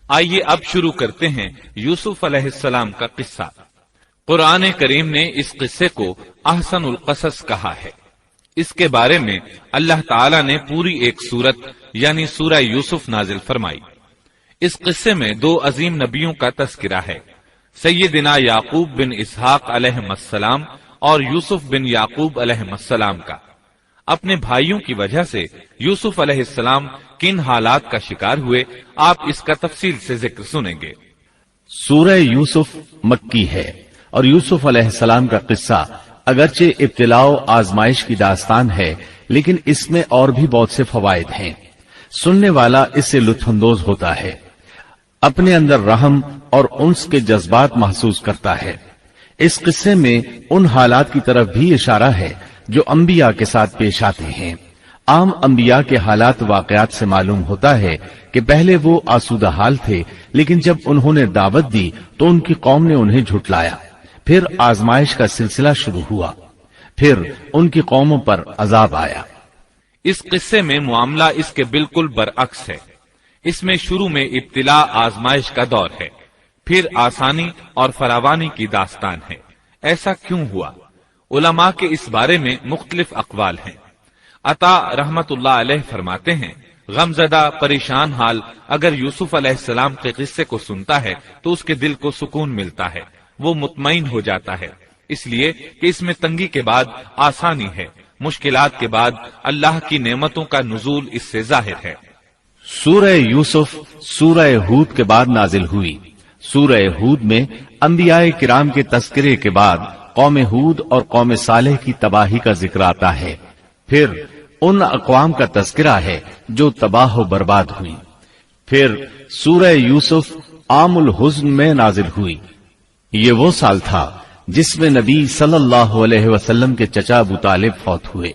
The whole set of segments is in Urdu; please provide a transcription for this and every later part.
آئیے اب شروع کرتے ہیں یوسف علیہ السلام کا قصہ۔ قرآن کریم نے اس قصے کو احسن القصص کہا ہے۔ اس کے بارے میں اللہ تعالی نے پوری ایک سورت یعنی سورہ یوسف نازل فرمائی۔ اس قصے میں دو عظیم نبیوں کا تذکرہ ہے، سیدنا یعقوب بن اسحاق علیہ السلام اور یوسف بن یعقوب علیہ السلام کا۔ اپنے بھائیوں کی وجہ سے یوسف علیہ السلام کن حالات کا شکار ہوئے، آپ اس کا تفصیل سے ذکر سنیں گے۔ سورہ یوسف مکی ہے اور یوسف علیہ السلام کا قصہ اگرچہ ابتلاء و آزمائش کی داستان ہے، لیکن اس میں اور بھی بہت سے فوائد ہیں۔ سننے والا اس سے لطف اندوز ہوتا ہے، اپنے اندر رحم اور انس کے جذبات محسوس کرتا ہے۔ اس قصے میں ان حالات کی طرف بھی اشارہ ہے جو انبیاء کے ساتھ پیش آتے ہیں۔ عام انبیاء کے حالات واقعات سے معلوم ہوتا ہے کہ پہلے وہ آسودہ حال تھے، لیکن جب انہوں نے دعوت دی تو ان کی قوم نے انہیں جھٹلایا، پھر آزمائش کا سلسلہ شروع ہوا، پھر ان کی قوموں پر عذاب آیا۔ اس قصے میں معاملہ اس کے بالکل برعکس ہے۔ اس میں شروع میں ابتلاء آزمائش کا دور ہے، پھر آسانی اور فراوانی کی داستان ہے۔ ایسا کیوں ہوا؟ علماء کے اس بارے میں مختلف اقوال ہیں۔ عطا رحمت اللہ علیہ فرماتے ہیں، غمزدہ پریشان حال اگر یوسف علیہ السلام کے قصے کو سنتا ہے تو اس کے دل کو سکون ملتا ہے، وہ مطمئن ہو جاتا ہے، اس لیے کہ اس میں تنگی کے بعد آسانی ہے، مشکلات کے بعد اللہ کی نعمتوں کا نزول اس سے ظاہر ہے۔ سورہ یوسف سورہ ہود کے بعد نازل ہوئی۔ سورہ ہود میں انبیاء کرام کے تذکرے کے بعد قوم ہود اور قوم صالح کی تباہی کا ذکر آتا ہے، پھر ان اقوام کا تذکرہ ہے جو تباہ و برباد ہوئی۔ پھر سورہ یوسف عام الحزن میں نازل ہوئی۔ یہ وہ سال تھا جس میں نبی صلی اللہ علیہ وسلم کے چچا ابو طالب فوت ہوئے۔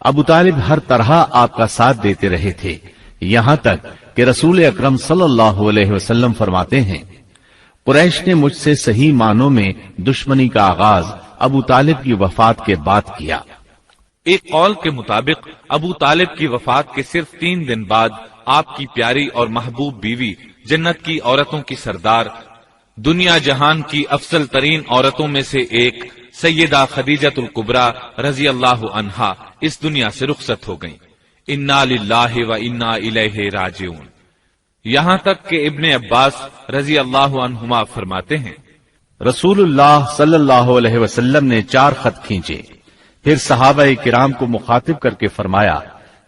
ابو طالب ہر طرح آپ کا ساتھ دیتے رہے تھے، یہاں تک کہ رسول اکرم صلی اللہ علیہ وسلم فرماتے ہیں، قریش نے مجھ سے صحیح معنوں میں دشمنی کا آغاز ابو طالب کی وفات کے بعد کیا۔ ایک قول کے مطابق ابو طالب کی وفات کے صرف 3 دن بعد آپ کی پیاری اور محبوب بیوی، جنت کی عورتوں کی سردار، دنیا جہان کی افضل ترین عورتوں میں سے ایک سیدہ خدیجۃ الکبریٰ رضی اللہ عنہا اس دنیا سے رخصت ہو گئیں۔ انا للہ و انا الیہ راجعون۔ یہاں تک کہ ابن عباس رضی اللہ عنہما فرماتے ہیں، رسول اللہ صلی اللہ علیہ وسلم نے 4 خط کھینچے، پھر صحابہ کرام کو مخاطب کر کے فرمایا،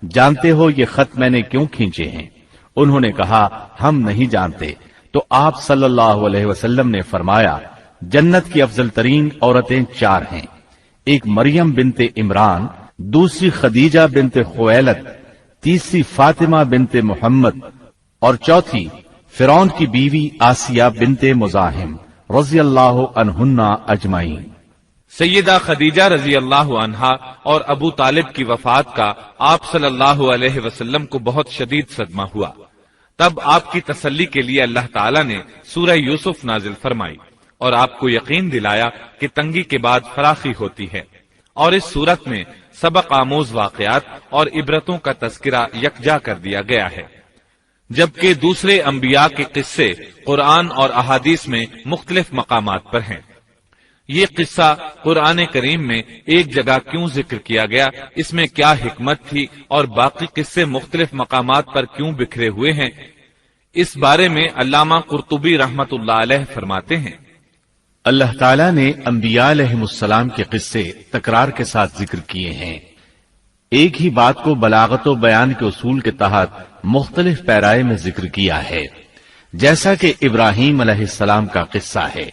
جانتے ہو یہ خط میں نے کیوں کھینچے ہیں؟ انہوں نے کہا، ہم نہیں جانتے۔ تو آپ صلی اللہ علیہ وسلم نے فرمایا، جنت کی افضل ترین عورتیں 4 ہیں، ایک مریم بنت عمران، دوسری خدیجہ بنت خویلد، تیسری فاطمہ بنت محمد اور چوتھی فرعون کی بیوی آسیہ بنت مزاحم رضی اللہ عنہن اجمعین۔ سیدہ خدیجہ رضی اللہ عنہا اور ابو طالب کی وفات کا آپ صلی اللہ علیہ وسلم کو بہت شدید صدمہ ہوا۔ تب آپ کی تسلی کے لیے اللہ تعالیٰ نے سورہ یوسف نازل فرمائی اور آپ کو یقین دلایا کہ تنگی کے بعد فراخی ہوتی ہے، اور اس صورت میں سبق آموز واقعات اور عبرتوں کا تذکرہ یکجا کر دیا گیا ہے، جبکہ دوسرے انبیاء کے قصے قرآن اور احادیث میں مختلف مقامات پر ہیں۔ یہ قصہ قرآن کریم میں ایک جگہ کیوں ذکر کیا گیا، اس میں کیا حکمت تھی، اور باقی قصے مختلف مقامات پر کیوں بکھرے ہوئے ہیں، اس بارے میں علامہ قرطبی رحمت اللہ علیہ فرماتے ہیں، اللہ تعالیٰ نے انبیاء علیہ السلام کے قصے تکرار کے ساتھ ذکر کیے ہیں، ایک ہی بات کو بلاغت و بیان کے اصول کے تحت مختلف پیرائے میں ذکر کیا ہے، جیسا کہ ابراہیم علیہ السلام کا قصہ ہے۔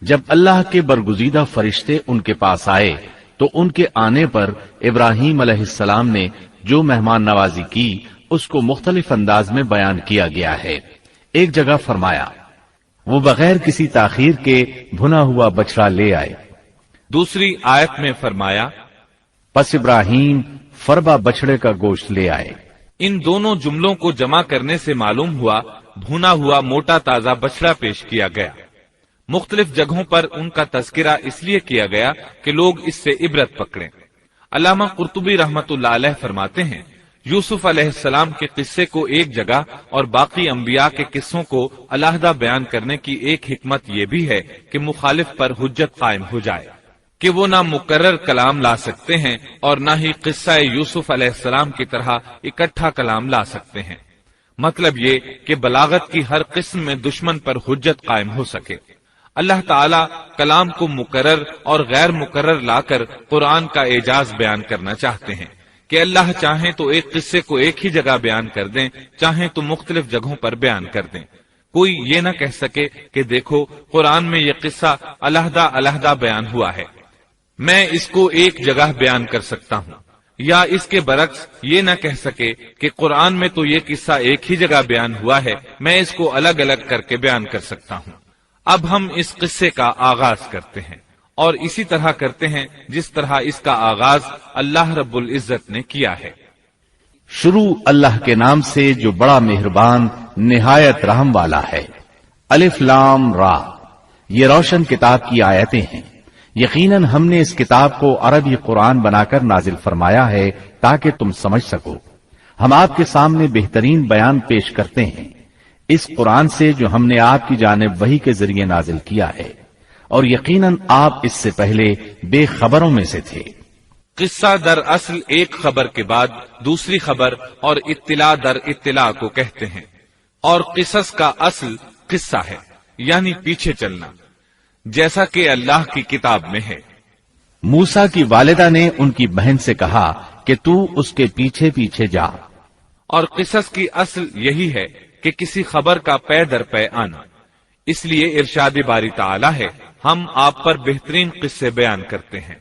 جب اللہ کے برگزیدہ فرشتے ان کے پاس آئے تو ان کے آنے پر ابراہیم علیہ السلام نے جو مہمان نوازی کی اس کو مختلف انداز میں بیان کیا گیا ہے۔ ایک جگہ فرمایا، وہ بغیر کسی تاخیر کے بھنا ہوا بچڑا لے آئے۔ دوسری آیت میں فرمایا، پس ابراہیم فربا بچڑے کا گوشت لے آئے۔ ان دونوں جملوں کو جمع کرنے سے معلوم ہوا بھنا ہوا موٹا تازہ بچڑا پیش کیا گیا۔ مختلف جگہوں پر ان کا تذکرہ اس لیے کیا گیا کہ لوگ اس سے عبرت پکڑیں۔ علامہ قرطبی رحمت اللہ علیہ فرماتے ہیں، یوسف علیہ السلام کے قصے کو ایک جگہ اور باقی انبیاء کے قصوں کو علیحدہ بیان کرنے کی ایک حکمت یہ بھی ہے کہ مخالف پر حجت قائم ہو جائے کہ وہ نہ مکرر کلام لا سکتے ہیں اور نہ ہی قصہ یوسف علیہ السلام کی طرح اکٹھا کلام لا سکتے ہیں۔ مطلب یہ کہ بلاغت کی ہر قسم میں دشمن پر حجت قائم ہو سکے۔ اللہ تعالیٰ کلام کو مکرر اور غیر مکرر لا کر قرآن کا اعجاز بیان کرنا چاہتے ہیں کہ اللہ چاہیں تو ایک قصے کو ایک ہی جگہ بیان کر دیں، چاہیں تو مختلف جگہوں پر بیان کر دیں۔ کوئی یہ نہ کہہ سکے کہ دیکھو قرآن میں یہ قصہ علیحدہ علیحدہ بیان ہوا ہے، میں اس کو ایک جگہ بیان کر سکتا ہوں، یا اس کے برعکس یہ نہ کہہ سکے کہ قرآن میں تو یہ قصہ ایک ہی جگہ بیان ہوا ہے، میں اس کو الگ الگ کر کے بیان کر سکتا ہوں۔ اب ہم اس قصے کا آغاز کرتے ہیں اور اسی طرح کرتے ہیں جس طرح اس کا آغاز اللہ رب العزت نے کیا ہے۔ شروع اللہ کے نام سے جو بڑا مہربان نہایت رحم والا ہے۔ الف لام را، یہ روشن کتاب کی آیتیں ہیں۔ یقیناً ہم نے اس کتاب کو عربی قرآن بنا کر نازل فرمایا ہے تاکہ تم سمجھ سکو۔ ہم آپ کے سامنے بہترین بیان پیش کرتے ہیں اس قرآن سے جو ہم نے آپ کی جانب وحی کے ذریعے نازل کیا ہے، اور یقیناً آپ اس سے پہلے بے خبروں میں سے تھے۔ قصہ در اصل ایک خبر کے بعد دوسری خبر اور اطلاع در اطلاع کو کہتے ہیں، اور قصص کا اصل قصہ ہے، یعنی پیچھے چلنا، جیسا کہ اللہ کی کتاب میں ہے۔ موسیٰ کی والدہ نے ان کی بہن سے کہا کہ تو اس کے پیچھے پیچھے جا، اور قصص کی اصل یہی ہے کہ کسی خبر کا پے در پے آنا۔ اس لیے ارشاد باری تعالی ہے، ہم آپ پر بہترین قصے بیان کرتے ہیں۔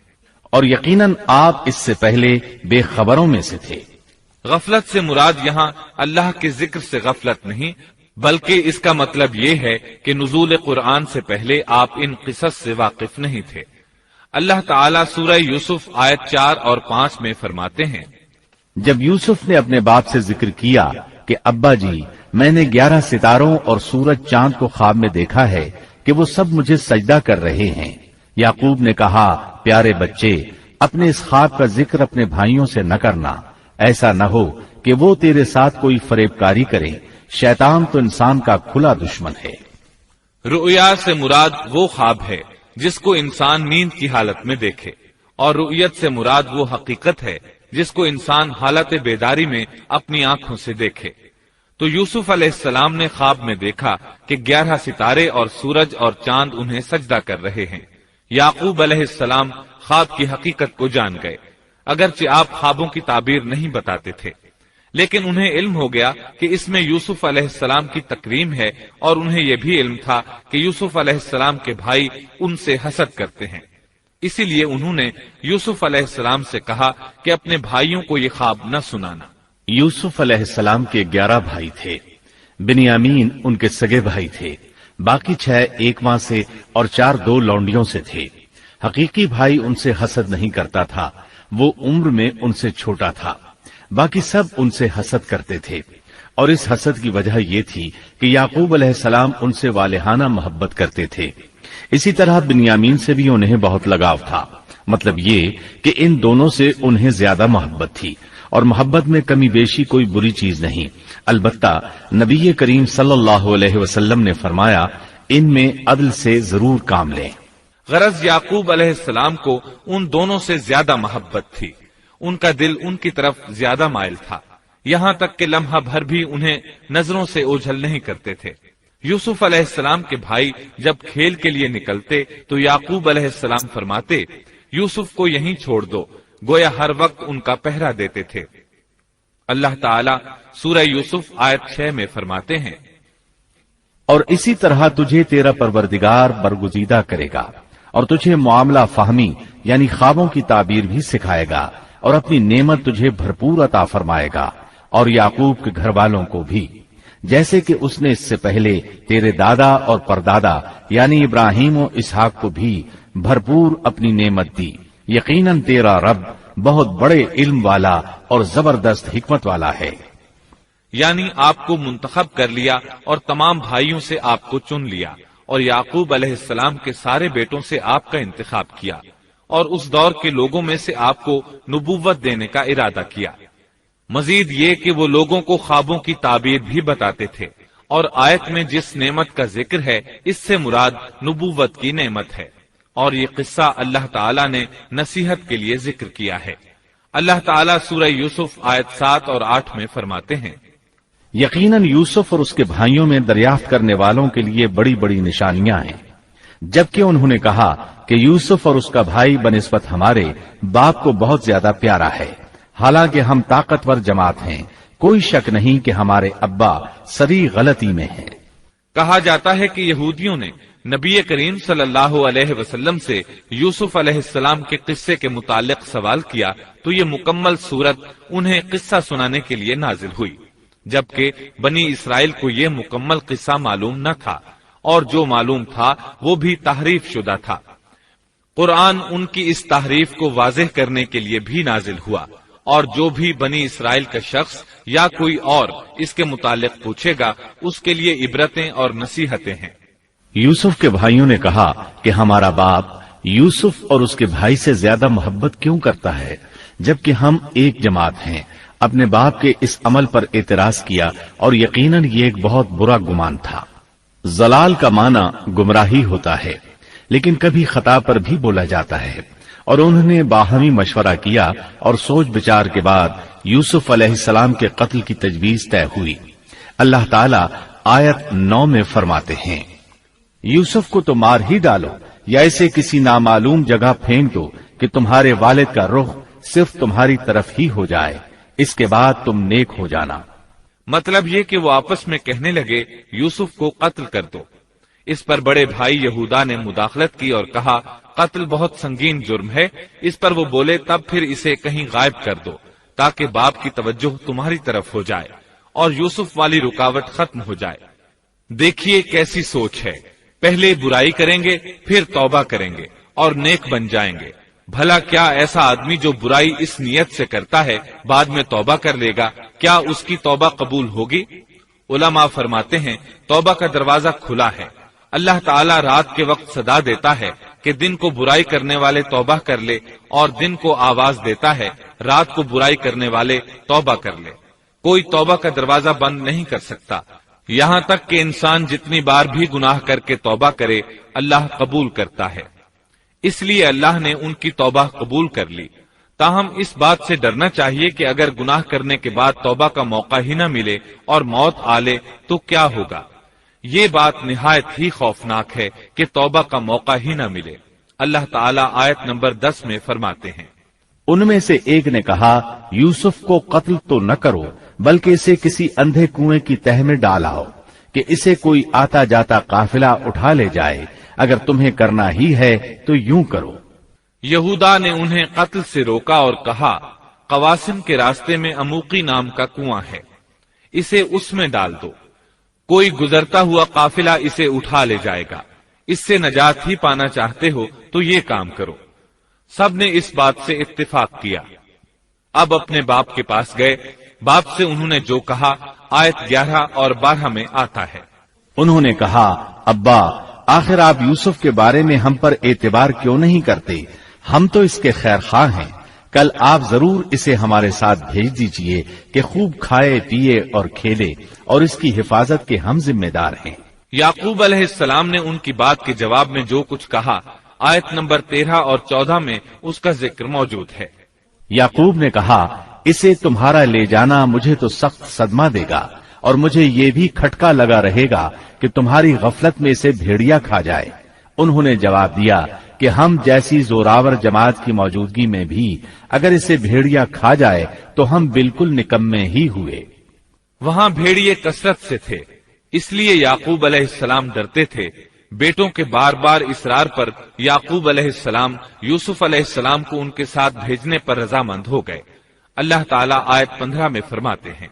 اور یقیناً آپ اس سے پہلے بے خبروں میں سے تھے۔ غفلت سے مراد یہاں اللہ کے ذکر سے غفلت نہیں، بلکہ اس کا مطلب یہ ہے کہ نزول قرآن سے پہلے آپ ان قصص سے واقف نہیں تھے۔ اللہ تعالیٰ سورہ یوسف آیت 4 اور 5 میں فرماتے ہیں، جب یوسف نے اپنے باپ سے ذکر کیا کہ ابا جی، میں نے 11 ستاروں اور سورج چاند کو خواب میں دیکھا ہے کہ وہ سب مجھے سجدہ کر رہے ہیں، یعقوب نے کہا، پیارے بچے، اپنے اس خواب کا ذکر اپنے بھائیوں سے نہ کرنا، ایسا نہ ہو کہ وہ تیرے ساتھ کوئی فریب کاری کرے، شیطان تو انسان کا کھلا دشمن ہے۔ رؤیا سے مراد وہ خواب ہے جس کو انسان نیند کی حالت میں دیکھے، اور رؤیت سے مراد وہ حقیقت ہے جس کو انسان حالت بیداری میں اپنی آنکھوں سے دیکھے۔ تو یوسف علیہ السلام نے خواب میں دیکھا کہ 11 ستارے اور سورج اور چاند انہیں سجدہ کر رہے ہیں۔ یعقوب علیہ السلام خواب کی حقیقت کو جان گئے، اگرچہ آپ خوابوں کی تعبیر نہیں بتاتے تھے، لیکن انہیں علم ہو گیا کہ اس میں یوسف علیہ السلام کی تکریم ہے، اور انہیں یہ بھی علم تھا کہ یوسف علیہ السلام کے بھائی ان سے حسد کرتے ہیں۔ اسی لیے انہوں نے یوسف علیہ السلام سے کہا کہ اپنے بھائیوں کو یہ خواب نہ سنانا۔ یوسف علیہ السلام کے 11 بھائی تھے، بنیامین ان کے سگے بھائی تھے، باقی 6 ایک ماں سے اور 4 2 لونڈیوں سے تھے۔ حقیقی بھائی ان سے حسد نہیں کرتا تھا، وہ عمر میں ان سے چھوٹا تھا، باقی سب ان سے حسد کرتے تھے، اور اس حسد کی وجہ یہ تھی کہ یعقوب علیہ السلام ان سے والہانہ محبت کرتے تھے۔ اسی طرح بنیامین سے بھی انہیں بہت لگاؤ تھا، مطلب یہ کہ ان دونوں سے انہیں زیادہ محبت تھی، اور محبت میں کمی بیشی کوئی بری چیز نہیں، البتہ نبی کریم صلی اللہ علیہ وسلم نے فرمایا، ان میں عدل سے ضرور کام لیں۔ غرض یعقوب علیہ السلام کو ان دونوں سے زیادہ محبت تھی، ان کا دل ان کی طرف زیادہ مائل تھا، یہاں تک کہ لمحہ بھر بھی انہیں نظروں سے اوجھل نہیں کرتے تھے۔ یوسف علیہ السلام کے بھائی جب کھیل کے لیے نکلتے تو یعقوب علیہ السلام فرماتے، یوسف کو یہیں چھوڑ دو، گویا ہر وقت ان کا پہرا دیتے تھے۔ اللہ تعالیٰ سورہ یوسف آیت 6 میں فرماتے ہیں، اور اسی طرح تجھے تیرا پروردگار برگزیدہ کرے گا، اور تجھے معاملہ فہمی یعنی خوابوں کی تعبیر بھی سکھائے گا، اور اپنی نعمت تجھے بھرپور عطا فرمائے گا، اور یعقوب کے گھر والوں کو بھی، جیسے کہ اس نے اس سے پہلے تیرے دادا اور پردادا یعنی ابراہیم و اسحاق کو بھی بھرپور اپنی نعمت دی۔ یقیناً تیرا رب بہت بڑے علم والا اور زبردست حکمت والا ہے۔ یعنی آپ کو منتخب کر لیا اور تمام بھائیوں سے آپ کو چن لیا، اور یعقوب علیہ السلام کے سارے بیٹوں سے آپ کا انتخاب کیا، اور اس دور کے لوگوں میں سے آپ کو نبوت دینے کا ارادہ کیا۔ مزید یہ کہ وہ لوگوں کو خوابوں کی تعبیر بھی بتاتے تھے، اور آیت میں جس نعمت کا ذکر ہے اس سے مراد نبوت کی نعمت ہے، اور یہ قصہ اللہ تعالیٰ نے نصیحت کے لیے ذکر کیا ہے۔ اللہ تعالیٰ سورہ یوسف آیت 7 اور 8 میں فرماتے ہیں، یقیناً یوسف اور اس کے بھائیوں میں دریافت کرنے والوں کے لیے بڑی بڑی نشانیاں ہیں، جبکہ انہوں نے کہا کہ یوسف اور اس کا بھائی بنسبت ہمارے باپ کو بہت زیادہ پیارا ہے، حالانکہ ہم طاقتور جماعت ہیں، کوئی شک نہیں کہ ہمارے ابا سری غلطی میں ہیں۔ کہا جاتا ہے کہ یہودیوں نے نبی کریم صلی اللہ علیہ وسلم سے یوسف علیہ السلام کے قصے کے متعلق سوال کیا تو یہ مکمل صورت انہیں قصہ سنانے کے لیے نازل ہوئی، جبکہ بنی اسرائیل کو یہ مکمل قصہ معلوم نہ تھا، اور جو معلوم تھا وہ بھی تحریف شدہ تھا۔ قرآن ان کی اس تحریف کو واضح کرنے کے لیے بھی نازل ہوا، اور جو بھی بنی اسرائیل کا شخص یا کوئی اور اس کے متعلق پوچھے گا اس کے لیے عبرتیں اور نصیحتیں ہیں۔ یوسف کے بھائیوں نے کہا کہ ہمارا باپ یوسف اور اس کے بھائی سے زیادہ محبت کیوں کرتا ہے، جبکہ ہم ایک جماعت ہیں۔ اپنے باپ کے اس عمل پر اعتراض کیا، اور یقیناً یہ ایک بہت برا گمان تھا۔ ضلال کا معنی گمراہی ہوتا ہے، لیکن کبھی خطا پر بھی بولا جاتا ہے، اور انہوں نے باہمی مشورہ کیا اور سوچ بچار کے بعد یوسف علیہ السلام کے قتل کی تجویز طے ہوئی۔ اللہ تعالیٰ آیت 9 میں فرماتے ہیں، یوسف کو تو مار ہی ڈالو یا اسے کسی نامعلوم جگہ پھینک دو کہ تمہارے والد کا رخ صرف تمہاری طرف ہی ہو جائے، اس کے بعد تم نیک ہو جانا۔ مطلب یہ کہ وہ آپس میں کہنے لگے یوسف کو قتل کر دو۔ اس پر بڑے بھائی یہودا نے مداخلت کی اور کہا قتل بہت سنگین جرم ہے، اس پر وہ بولے تب پھر اسے کہیں غائب کر دو تاکہ باپ کی توجہ تمہاری طرف ہو جائے اور یوسف والی رکاوٹ ختم ہو جائے۔ دیکھیے کیسی سوچ ہے، پہلے برائی کریں گے پھر توبہ کریں گے اور نیک بن جائیں گے۔ بھلا کیا ایسا آدمی جو برائی اس نیت سے کرتا ہے بعد میں توبہ کر لے گا، کیا اس کی توبہ قبول ہوگی؟ علماء فرماتے ہیں توبہ کا دروازہ کھلا ہے۔ اللہ تعالیٰ رات کے وقت صدا دیتا ہے کہ دن کو برائی کرنے والے توبہ کر لے، اور دن کو آواز دیتا ہے رات کو برائی کرنے والے توبہ کر لے۔ کوئی توبہ کا دروازہ بند نہیں کر سکتا، یہاں تک کہ انسان جتنی بار بھی گناہ کر کے توبہ کرے اللہ قبول کرتا ہے۔ اس لیے اللہ نے ان کی توبہ قبول کر لی۔ تاہم اس بات سے ڈرنا چاہیے کہ اگر گناہ کرنے کے بعد توبہ کا موقع ہی نہ ملے اور موت آ لے تو کیا ہوگا؟ یہ بات نہایت ہی خوفناک ہے کہ توبہ کا موقع ہی نہ ملے۔ اللہ تعالیٰ آیت نمبر 10 میں فرماتے ہیں، ان میں سے ایک نے کہا یوسف کو قتل تو نہ کرو بلکہ اسے کسی اندھے کنویں کی تہ میں ڈالاؤ کہ اسے کوئی آتا جاتا قافلہ اٹھا لے جائے، اگر تمہیں کرنا ہی ہے تو یوں کرو۔ یہودا نے انہیں قتل سے روکا اور کہا قواسم کے راستے میں اموقی نام کا کنواں ہے، اسے اس میں ڈال دو، کوئی گزرتا ہوا قافلہ اسے اٹھا لے جائے گا، اس سے نجات ہی پانا چاہتے ہو تو یہ کام کرو۔ سب نے اس بات سے اتفاق کیا۔ اب اپنے باپ کے پاس گئے، باپ سے انہوں نے جو کہا آیت 11 اور 12 میں آتا ہے، انہوں نے کہا ابا آخر آپ یوسف کے بارے میں ہم پر اعتبار کیوں نہیں کرتے؟ ہم تو اس کے خیر خواہ ہیں، کل آپ ضرور اسے ہمارے ساتھ بھیج دیجئے کہ خوب کھائے پیے اور کھیلے، اور اس کی حفاظت کے ہم ذمہ دار ہیں۔ یعقوب علیہ السلام نے ان کی بات کے جواب میں جو کچھ کہا آیت نمبر 13 اور 14 میں اس کا ذکر موجود ہے۔ یعقوب نے کہا اسے تمہارا لے جانا مجھے تو سخت صدمہ دے گا، اور مجھے یہ بھی کھٹکا لگا رہے گا کہ تمہاری غفلت میں اسے بھیڑیا کھا جائے۔ انہوں نے جواب دیا کہ ہم جیسی زوراور جماعت کی موجودگی میں بھی اگر اسے بھیڑیا کھا جائے تو ہم بالکل نکمے ہی ہوئے۔ وہاں بھیڑیے کثرت سے تھے، اس لیے یعقوب علیہ السلام ڈرتے تھے۔ بیٹوں کے بار بار اصرار پر یعقوب علیہ السلام یوسف علیہ السلام کو ان کے ساتھ بھیجنے پر رضامند ہو گئے۔ اللہ تعالیٰ آیت 15 میں فرماتے ہیں،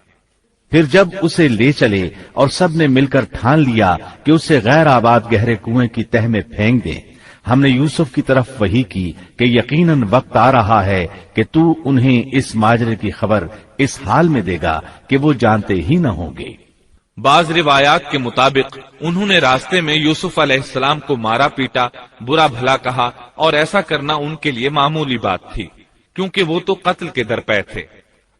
پھر جب اسے لے چلے اور سب نے مل کر ٹھان لیا کہ اسے غیر آباد گہرے کنویں کی تہ میں پھینک دیں، ہم نے یوسف کی طرف وحی کی کہ یقیناً وقت آ رہا ہے کہ تو انہیں اس ماجرے کی خبر اس حال میں دے گا کہ وہ جانتے ہی نہ ہوں گے۔ بعض روایات کے مطابق انہوں نے راستے میں یوسف علیہ السلام کو مارا پیٹا، برا بھلا کہا، اور ایسا کرنا ان کے لیے معمولی بات تھی کیونکہ وہ تو قتل کے درپے تھے۔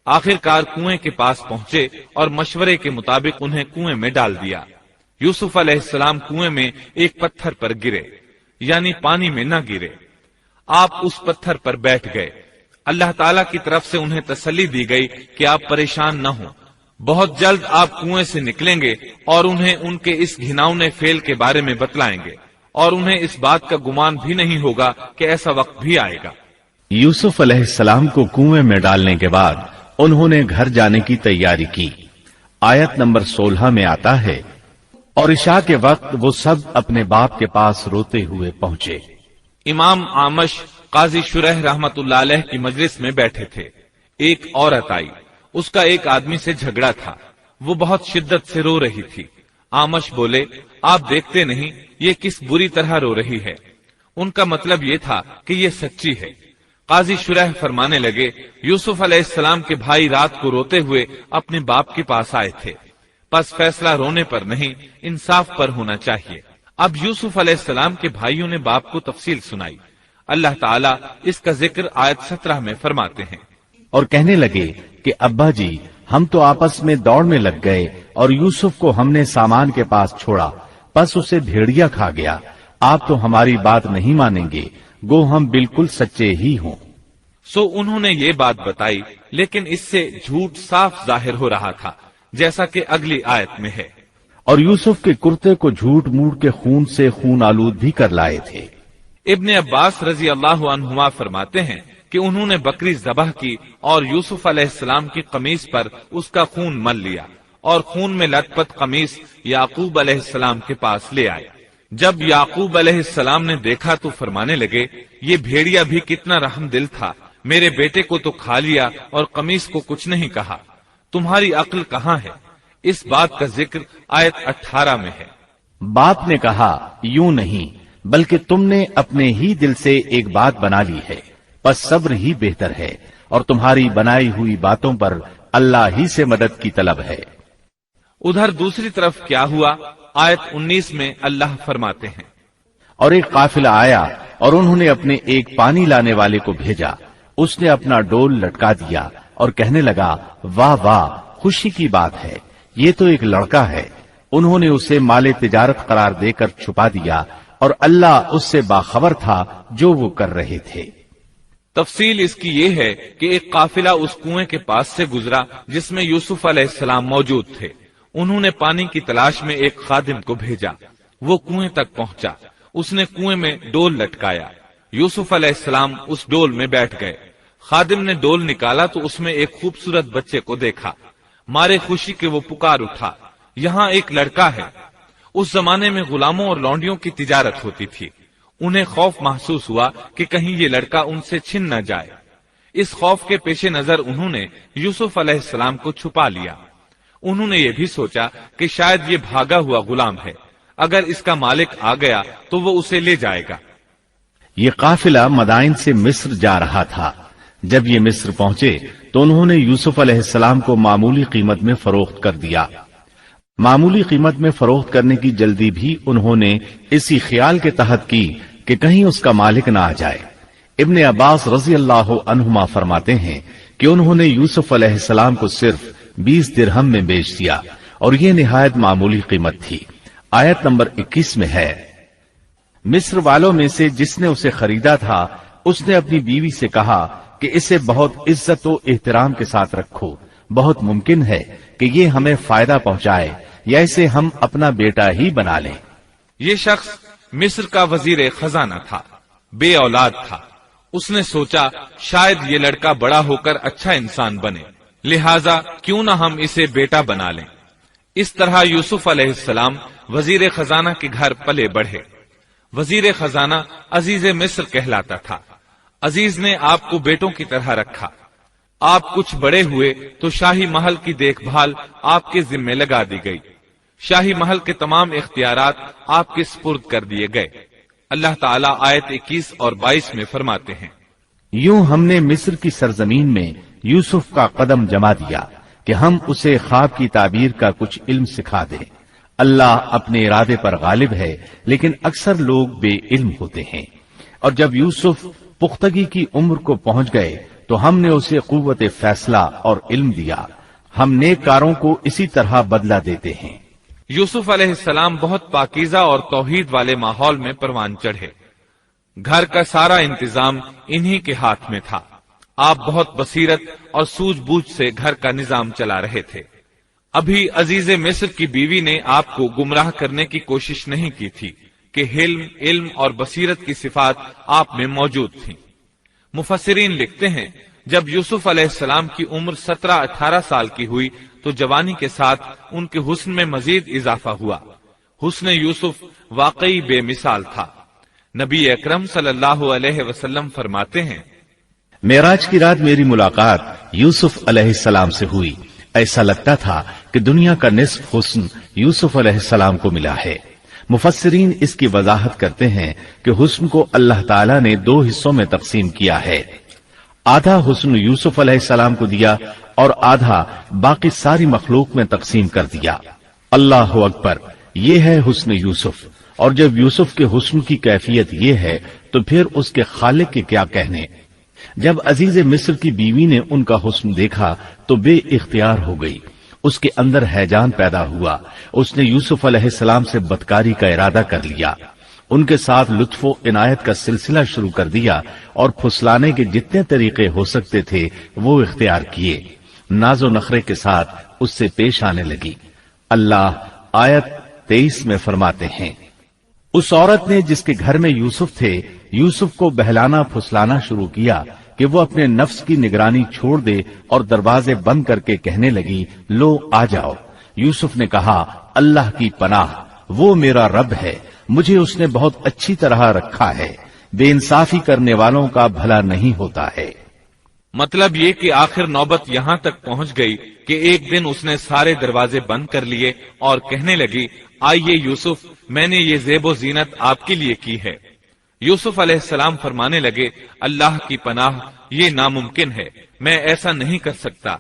آخر کار کنویں کے پاس پہنچے اور مشورے کے مطابق انہیں کنویں میں ڈال دیا۔ یوسف علیہ السلام کنویں میں ایک پتھر پر گرے، یعنی پانی میں نہ گرے، آپ اس پتھر پر بیٹھ گئے۔ اللہ تعالیٰ کی طرف سے انہیں تسلی دی گئی کہ آپ پریشان نہ ہوں، بہت جلد آپ کنویں سے نکلیں گے اور انہیں ان کے اس گھناؤنے فعل کے بارے میں بتلائیں گے، اور انہیں اس بات کا گمان بھی نہیں ہوگا کہ ایسا وقت بھی آئے گا۔ یوسف علیہ السلام کو کنویں میں ڈالنے کے بعد انہوں نے گھر جانے کی تیاری کی۔ آیت نمبر 16 میں آتا ہے، اور عشاء کے وقت وہ سب اپنے باپ کے پاس روتے ہوئے پہنچے۔ امام عامش قاضی شرح رحمت اللہ علیہ کی مجلس میں بیٹھے تھے۔ ایک عورت آئی، اس کا ایک آدمی سے جھگڑا تھا، وہ بہت شدت سے رو رہی تھی۔ عامش بولے، آپ دیکھتے نہیں یہ کس بری طرح رو رہی ہے؟ ان کا مطلب یہ تھا کہ یہ سچی ہے۔ قاضی شرح فرمانے لگے، یوسف علیہ السلام کے بھائی رات کو روتے ہوئے اپنے باپ کے پاس آئے تھے، پس فیصلہ رونے پر نہیں انصاف پر ہونا چاہیے۔ اب یوسف علیہ السلام کے بھائیوں نے باپ کو تفصیل سنائی۔ اللہ تعالیٰ اس کا ذکر آیت 17 میں فرماتے ہیں، اور کہنے لگے کہ ابا جی، ہم تو آپس میں دوڑ میں لگ گئے اور یوسف کو ہم نے سامان کے پاس چھوڑا، پس اسے بھیڑیا کھا گیا۔ آپ تو ہماری بات نہیں مانیں گے، گو ہم بالکل سچے ہی ہوں۔ سو انہوں نے یہ بات بتائی، لیکن اس سے جھوٹ صاف ظاہر ہو رہا تھا، جیسا کہ اگلی آیت میں ہے۔ اور یوسف کے کرتے کو جھوٹ موڑ کے خون سے خون آلود بھی کر لائے تھے۔ ابن عباس رضی اللہ عنہما فرماتے ہیں کہ انہوں نے بکری ذبح کی اور یوسف علیہ السلام کی قمیص پر اس کا خون مل لیا، اور خون میں لت پت قمیص یعقوب علیہ السلام کے پاس لے آئے۔ جب یعقوب علیہ السلام نے دیکھا تو فرمانے لگے، یہ بھیڑیا بھی کتنا رحم دل تھا، میرے بیٹے کو تو کھا لیا اور قمیص کو کچھ نہیں کہا، تمہاری عقل کہاں ہے؟ اس بات کا ذکر آیت 18 میں ہے۔ باپ نے کہا، یوں نہیں، بلکہ تم نے اپنے ہی دل سے ایک بات بنا لی ہے، پس صبر ہی بہتر ہے، اور تمہاری بنائی ہوئی باتوں پر اللہ ہی سے مدد کی طلب ہے۔ ادھر دوسری طرف کیا ہوا؟ آیت 19 میں اللہ فرماتے ہیں، اور ایک قافلہ آیا اور انہوں نے اپنے ایک پانی لانے والے کو بھیجا، اس نے اپنا ڈول لٹکا دیا اور کہنے لگا، واہ واہ، خوشی کی بات ہے، یہ تو ایک لڑکا ہے۔ انہوں نے اسے مال تجارت قرار دے کر چھپا دیا، اور اللہ اس سے باخبر تھا جو وہ کر رہے تھے۔ تفصیل اس کی یہ ہے کہ ایک قافلہ اس کنویں کے پاس سے گزرا جس میں یوسف علیہ السلام موجود تھے۔ انہوں نے پانی کی تلاش میں ایک خادم کو بھیجا، وہ کنویں تک پہنچا، اس نے کنویں میں ڈول لٹکایا، یوسف علیہ السلام اس ڈول میں بیٹھ گئے۔ خادم نے ڈول نکالا تو اس میں ایک خوبصورت بچے کو دیکھا، مارے خوشی کے وہ پکار اٹھا، یہاں ایک لڑکا ہے۔ اس زمانے میں غلاموں اور لونڈیوں کی تجارت ہوتی تھی، انہیں خوف محسوس ہوا کہ کہیں یہ لڑکا ان سے چھن نہ جائے۔ اس خوف کے پیش نظر انہوں نے یوسف علیہ السلام کو چھپا لیا۔ انہوں نے یہ بھی سوچا کہ شاید یہ بھاگا ہوا غلام ہے، اگر اس کا مالک آ گیا تو وہ اسے لے جائے گا۔ یہ قافلہ مدائن سے مصر جا رہا تھا۔ جب یہ مصر پہنچے تو انہوں نے یوسف علیہ السلام کو معمولی قیمت میں فروخت کر دیا۔ معمولی قیمت میں فروخت کرنے کی جلدی بھی انہوں نے اسی خیال کے تحت کی کہ کہیں اس کا مالک نہ آ جائے۔ ابن عباس رضی اللہ عنہما فرماتے ہیں کہ انہوں نے یوسف علیہ السلام کو صرف 20 درہم میں بیچ دیا، اور یہ نہایت معمولی قیمت تھی۔ آیت نمبر 21 میں ہے، مصر والوں میں سے جس نے اسے خریدا تھا اس نے اپنی بیوی سے کہا کہ اسے بہت عزت و احترام کے ساتھ رکھو، بہت ممکن ہے کہ یہ ہمیں فائدہ پہنچائے یا اسے ہم اپنا بیٹا ہی بنا لیں۔ یہ شخص مصر کا وزیر خزانہ تھا، بے اولاد تھا۔ اس نے سوچا شاید یہ لڑکا بڑا ہو کر اچھا انسان بنے، لہذا کیوں نہ ہم اسے بیٹا بنا لیں۔ اس طرح یوسف علیہ السلام وزیر خزانہ کے گھر پلے بڑھے۔ وزیر خزانہ عزیز مصر کہلاتا تھا۔ عزیز نے آپ کو بیٹوں کی طرح رکھا۔ آپ کچھ بڑے ہوئے تو شاہی محل کی دیکھ بھال آپ کے ذمے لگا دی گئی، شاہی محل کے تمام اختیارات آپ کے سپرد کر دیے گئے۔ اللہ تعالیٰ آیت 21 اور 22 میں فرماتے ہیں، یوں ہم نے مصر کی سرزمین میں یوسف کا قدم جما دیا کہ ہم اسے خواب کی تعبیر کا کچھ علم سکھا دیں۔ اللہ اپنے ارادے پر غالب ہے، لیکن اکثر لوگ بے علم ہوتے ہیں۔ اور جب یوسف پختگی کی عمر کو پہنچ گئے تو ہم نے اسے قوت فیصلہ اور علم دیا. ہم نیک کاروں کو اسی طرح بدلہ دیتے ہیں. یوسف علیہ السلام بہت پاکیزہ اور توحید والے ماحول میں پروان چڑھے. گھر کا سارا انتظام انہی کے ہاتھ میں تھا. آپ بہت بصیرت اور سوجھ بوجھ سے گھر کا نظام چلا رہے تھے. ابھی عزیز مصر کی بیوی نے آپ کو گمراہ کرنے کی کوشش نہیں کی تھی کہ علم اور بصیرت کی صفات آپ میں موجود تھیں. مفسرین لکھتے ہیں جب یوسف علیہ السلام کی عمر 17-18 سال کی ہوئی تو جوانی کے ساتھ ان کے حسن میں مزید اضافہ ہوا. حسن یوسف واقعی بے مثال تھا. نبی اکرم صلی اللہ علیہ وسلم فرماتے ہیں معراج کی رات میری ملاقات یوسف علیہ السلام سے ہوئی. ایسا لگتا تھا کہ دنیا کا نصف حسن یوسف علیہ السلام کو ملا ہے. مفسرین اس کی وضاحت کرتے ہیں کہ حسن کو اللہ تعالیٰ نے 2 حصوں میں تقسیم کیا ہے. آدھا حسن یوسف علیہ السلام کو دیا اور آدھا باقی ساری مخلوق میں تقسیم کر دیا. اللہ اکبر، یہ ہے حسن یوسف. اور جب یوسف کے حسن کی کیفیت یہ ہے تو پھر اس کے خالق کے کیا کہنے. جب عزیز مصر کی بیوی نے ان کا حسن دیکھا تو بے اختیار ہو گئی. اس کے اندر ہیجان پیدا ہوا. اس نے یوسف علیہ السلام سے بدکاری کا ارادہ کر لیا. ان کے ساتھ لطف و عنایت کا سلسلہ شروع کر دیا اور پھسلانے کے جتنے طریقے ہو سکتے تھے وہ اختیار کیے. ناز و نخرے کے ساتھ اس سے پیش آنے لگی. اللہ آیت 23 میں فرماتے ہیں اس عورت نے جس کے گھر میں یوسف تھے یوسف کو بہلانا پھسلانا شروع کیا کہ وہ اپنے نفس کی نگرانی چھوڑ دے اور دروازے بند کر کے کہنے لگی لو آ جاؤ. یوسف نے کہا اللہ کی پناہ، وہ میرا رب ہے، مجھے اس نے بہت اچھی طرح رکھا ہے. بے انصافی کرنے والوں کا بھلا نہیں ہوتا ہے. مطلب یہ کہ آخر نوبت یہاں تک پہنچ گئی کہ ایک دن اس نے سارے دروازے بند کر لیے اور کہنے لگی آئیے یوسف، میں نے یہ زیب و زینت آپ کے لیے کی ہے. یوسف علیہ السلام فرمانے لگے اللہ کی پناہ، یہ ناممکن ہے، میں ایسا نہیں کر سکتا.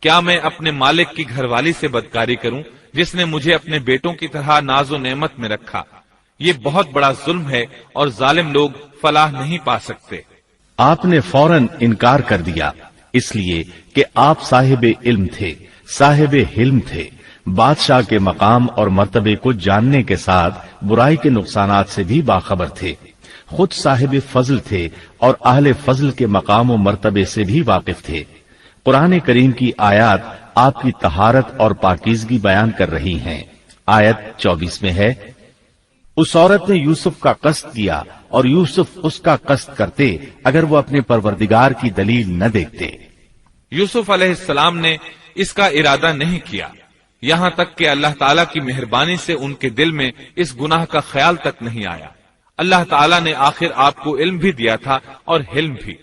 کیا میں اپنے مالک کی گھر والی سے بدکاری کروں جس نے مجھے اپنے بیٹوں کی طرح ناز و نعمت میں رکھا؟ یہ بہت بڑا ظلم ہے اور ظالم لوگ فلاح نہیں پا سکتے. آپ نے فوراً انکار کر دیا اس لیے کہ آپ صاحب علم تھے، صاحب حلم تھے، بادشاہ کے مقام اور مرتبے کو جاننے کے ساتھ برائی کے نقصانات سے بھی باخبر تھے. خود صاحب فضل تھے اور اہل فضل کے مقام و مرتبے سے بھی واقف تھے. قرآن کریم کی آیات آپ کی طہارت اور پاکیزگی بیان کر رہی ہیں. آیت 24 میں ہے اس عورت نے یوسف کا قصد کیا اور یوسف اس کا قصد کرتے اگر وہ اپنے پروردگار کی دلیل نہ دیکھتے. یوسف علیہ السلام نے اس کا ارادہ نہیں کیا، یہاں تک کہ اللہ تعالیٰ کی مہربانی سے ان کے دل میں اس گناہ کا خیال تک نہیں آیا. اللہ تعالیٰ نے آخر آپ کو علم بھی دیا تھا اور حلم بھی.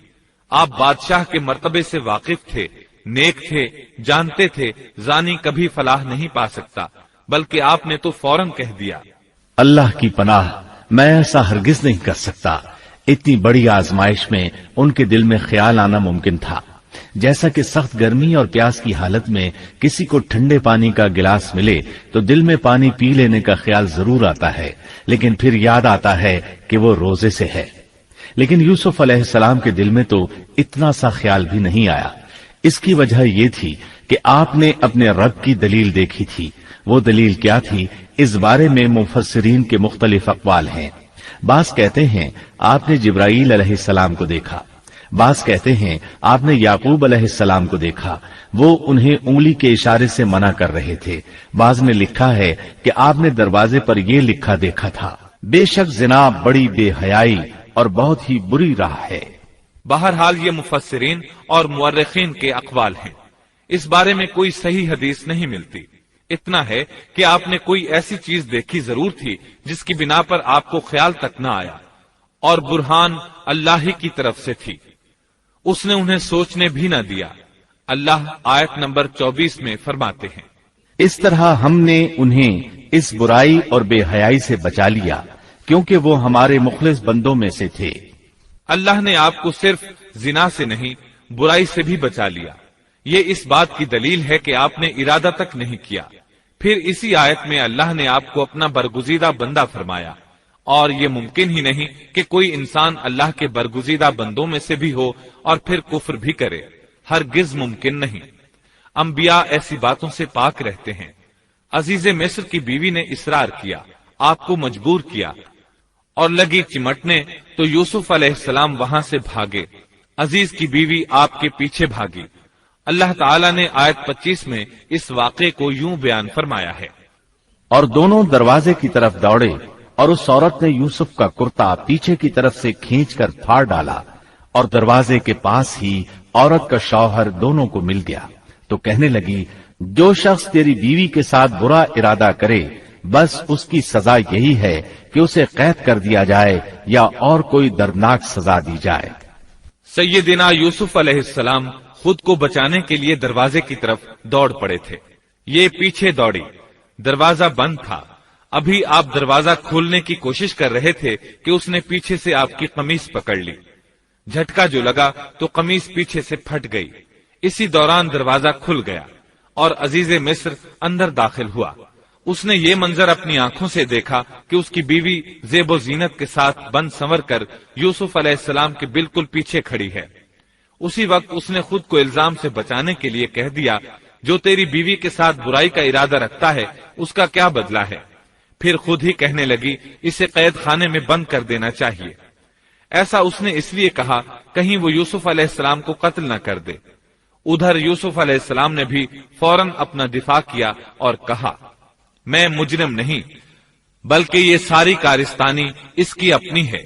آپ بادشاہ کے مرتبے سے واقف تھے، نیک تھے، جانتے تھے زانی کبھی فلاح نہیں پا سکتا، بلکہ آپ نے تو فوراً کہہ دیا اللہ کی پناہ، میں ایسا ہرگز نہیں کر سکتا. اتنی بڑی آزمائش میں ان کے دل میں خیال آنا ممکن تھا. جیسا کہ سخت گرمی اور پیاس کی حالت میں کسی کو ٹھنڈے پانی کا گلاس ملے تو دل میں پانی پی لینے کا خیال ضرور آتا ہے، لیکن پھر یاد آتا ہے کہ وہ روزے سے ہے. لیکن یوسف علیہ السلام کے دل میں تو اتنا سا خیال بھی نہیں آیا. اس کی وجہ یہ تھی کہ آپ نے اپنے رب کی دلیل دیکھی تھی. وہ دلیل کیا تھی اس بارے میں مفسرین کے مختلف اقوال ہیں. بعض کہتے ہیں آپ نے جبرائیل علیہ السلام کو دیکھا، بعض کہتے ہیں آپ نے یعقوب علیہ السلام کو دیکھا، وہ انہیں انگلی کے اشارے سے منع کر رہے تھے. بعض نے لکھا ہے کہ آپ نے دروازے پر یہ لکھا دیکھا تھا بے شک زنا بڑی بے حیائی اور بہت ہی بری راہ ہے. بہرحال یہ مفسرین اور مورخین کے اقوال ہیں. اس بارے میں کوئی صحیح حدیث نہیں ملتی. اتنا ہے کہ آپ نے کوئی ایسی چیز دیکھی ضرور تھی جس کی بنا پر آپ کو خیال تک نہ آیا، اور برہان اللہ ہی کی طرف سے تھی. اس نے انہیں سوچنے بھی نہ دیا. اللہ آیت نمبر 24 میں فرماتے ہیں اس طرح ہم نے انہیں اس برائی اور بے حیائی سے بچا لیا کیونکہ وہ ہمارے مخلص بندوں میں سے تھے. اللہ نے آپ کو صرف زنا سے نہیں برائی سے بھی بچا لیا. یہ اس بات کی دلیل ہے کہ آپ نے ارادہ تک نہیں کیا. پھر اسی آیت میں اللہ نے آپ کو اپنا برگزیدہ بندہ فرمایا اور یہ ممکن ہی نہیں کہ کوئی انسان اللہ کے برگزیدہ بندوں میں سے بھی ہو اور پھر کفر بھی کرے، ہرگز ممکن نہیں۔ انبیاء ایسی باتوں سے پاک رہتے ہیں۔ عزیز مصر کی بیوی نے اصرار کیا، آپ کو مجبور کیا اور لگی چمٹنے تو یوسف علیہ السلام وہاں سے بھاگے۔ عزیز کی بیوی آپ کے پیچھے بھاگی۔ اللہ تعالیٰ نے آیت 25 میں اس واقعے کو یوں بیان فرمایا ہے، اور دونوں دروازے کی طرف دوڑے، اور اس عورت نے یوسف کا کرتا پیچھے کی طرف سے کھینچ کر پھاڑ ڈالا، اور دروازے کے پاس ہی عورت کا شوہر دونوں کو مل گیا، تو کہنے لگی، جو شخص تیری بیوی کے ساتھ برا ارادہ کرے بس اس کی سزا یہی ہے کہ اسے قید کر دیا جائے یا اور کوئی دردناک سزا دی جائے۔ سیدنا یوسف علیہ السلام خود کو بچانے کے لیے دروازے کی طرف دوڑ پڑے تھے، یہ پیچھے دوڑی، دروازہ بند تھا۔ ابھی آپ دروازہ کھولنے کی کوشش کر رہے تھے کہ اس نے پیچھے سے آپ کی قمیص پکڑ لی، جھٹکا جو لگا تو قمیص پیچھے سے پھٹ گئی۔ اسی دوران دروازہ کھل گیا اور عزیز مصر اندر داخل ہوا۔ اس نے یہ منظر اپنی آنکھوں سے دیکھا کہ اس کی بیوی زیب و زینت کے ساتھ بن سنور کر یوسف علیہ السلام کے بالکل پیچھے کھڑی ہے۔ اسی وقت اس نے خود کو الزام سے بچانے کے لیے کہہ دیا، جو تیری بیوی کے ساتھ برائی کا ارادہ رکھتا ہے اس کا کیا بدلہ ہے؟ پھر خود ہی کہنے لگی، اسے قید خانے میں بند کر دینا چاہیے۔ ایسا اس نے اس لیے کہا کہیں وہ یوسف علیہ السلام کو قتل نہ کر دے۔ ادھر یوسف علیہ السلام نے بھی فوراً اپنا دفاع کیا اور کہا، میں مجرم نہیں بلکہ یہ ساری کارستانی اس کی اپنی ہے۔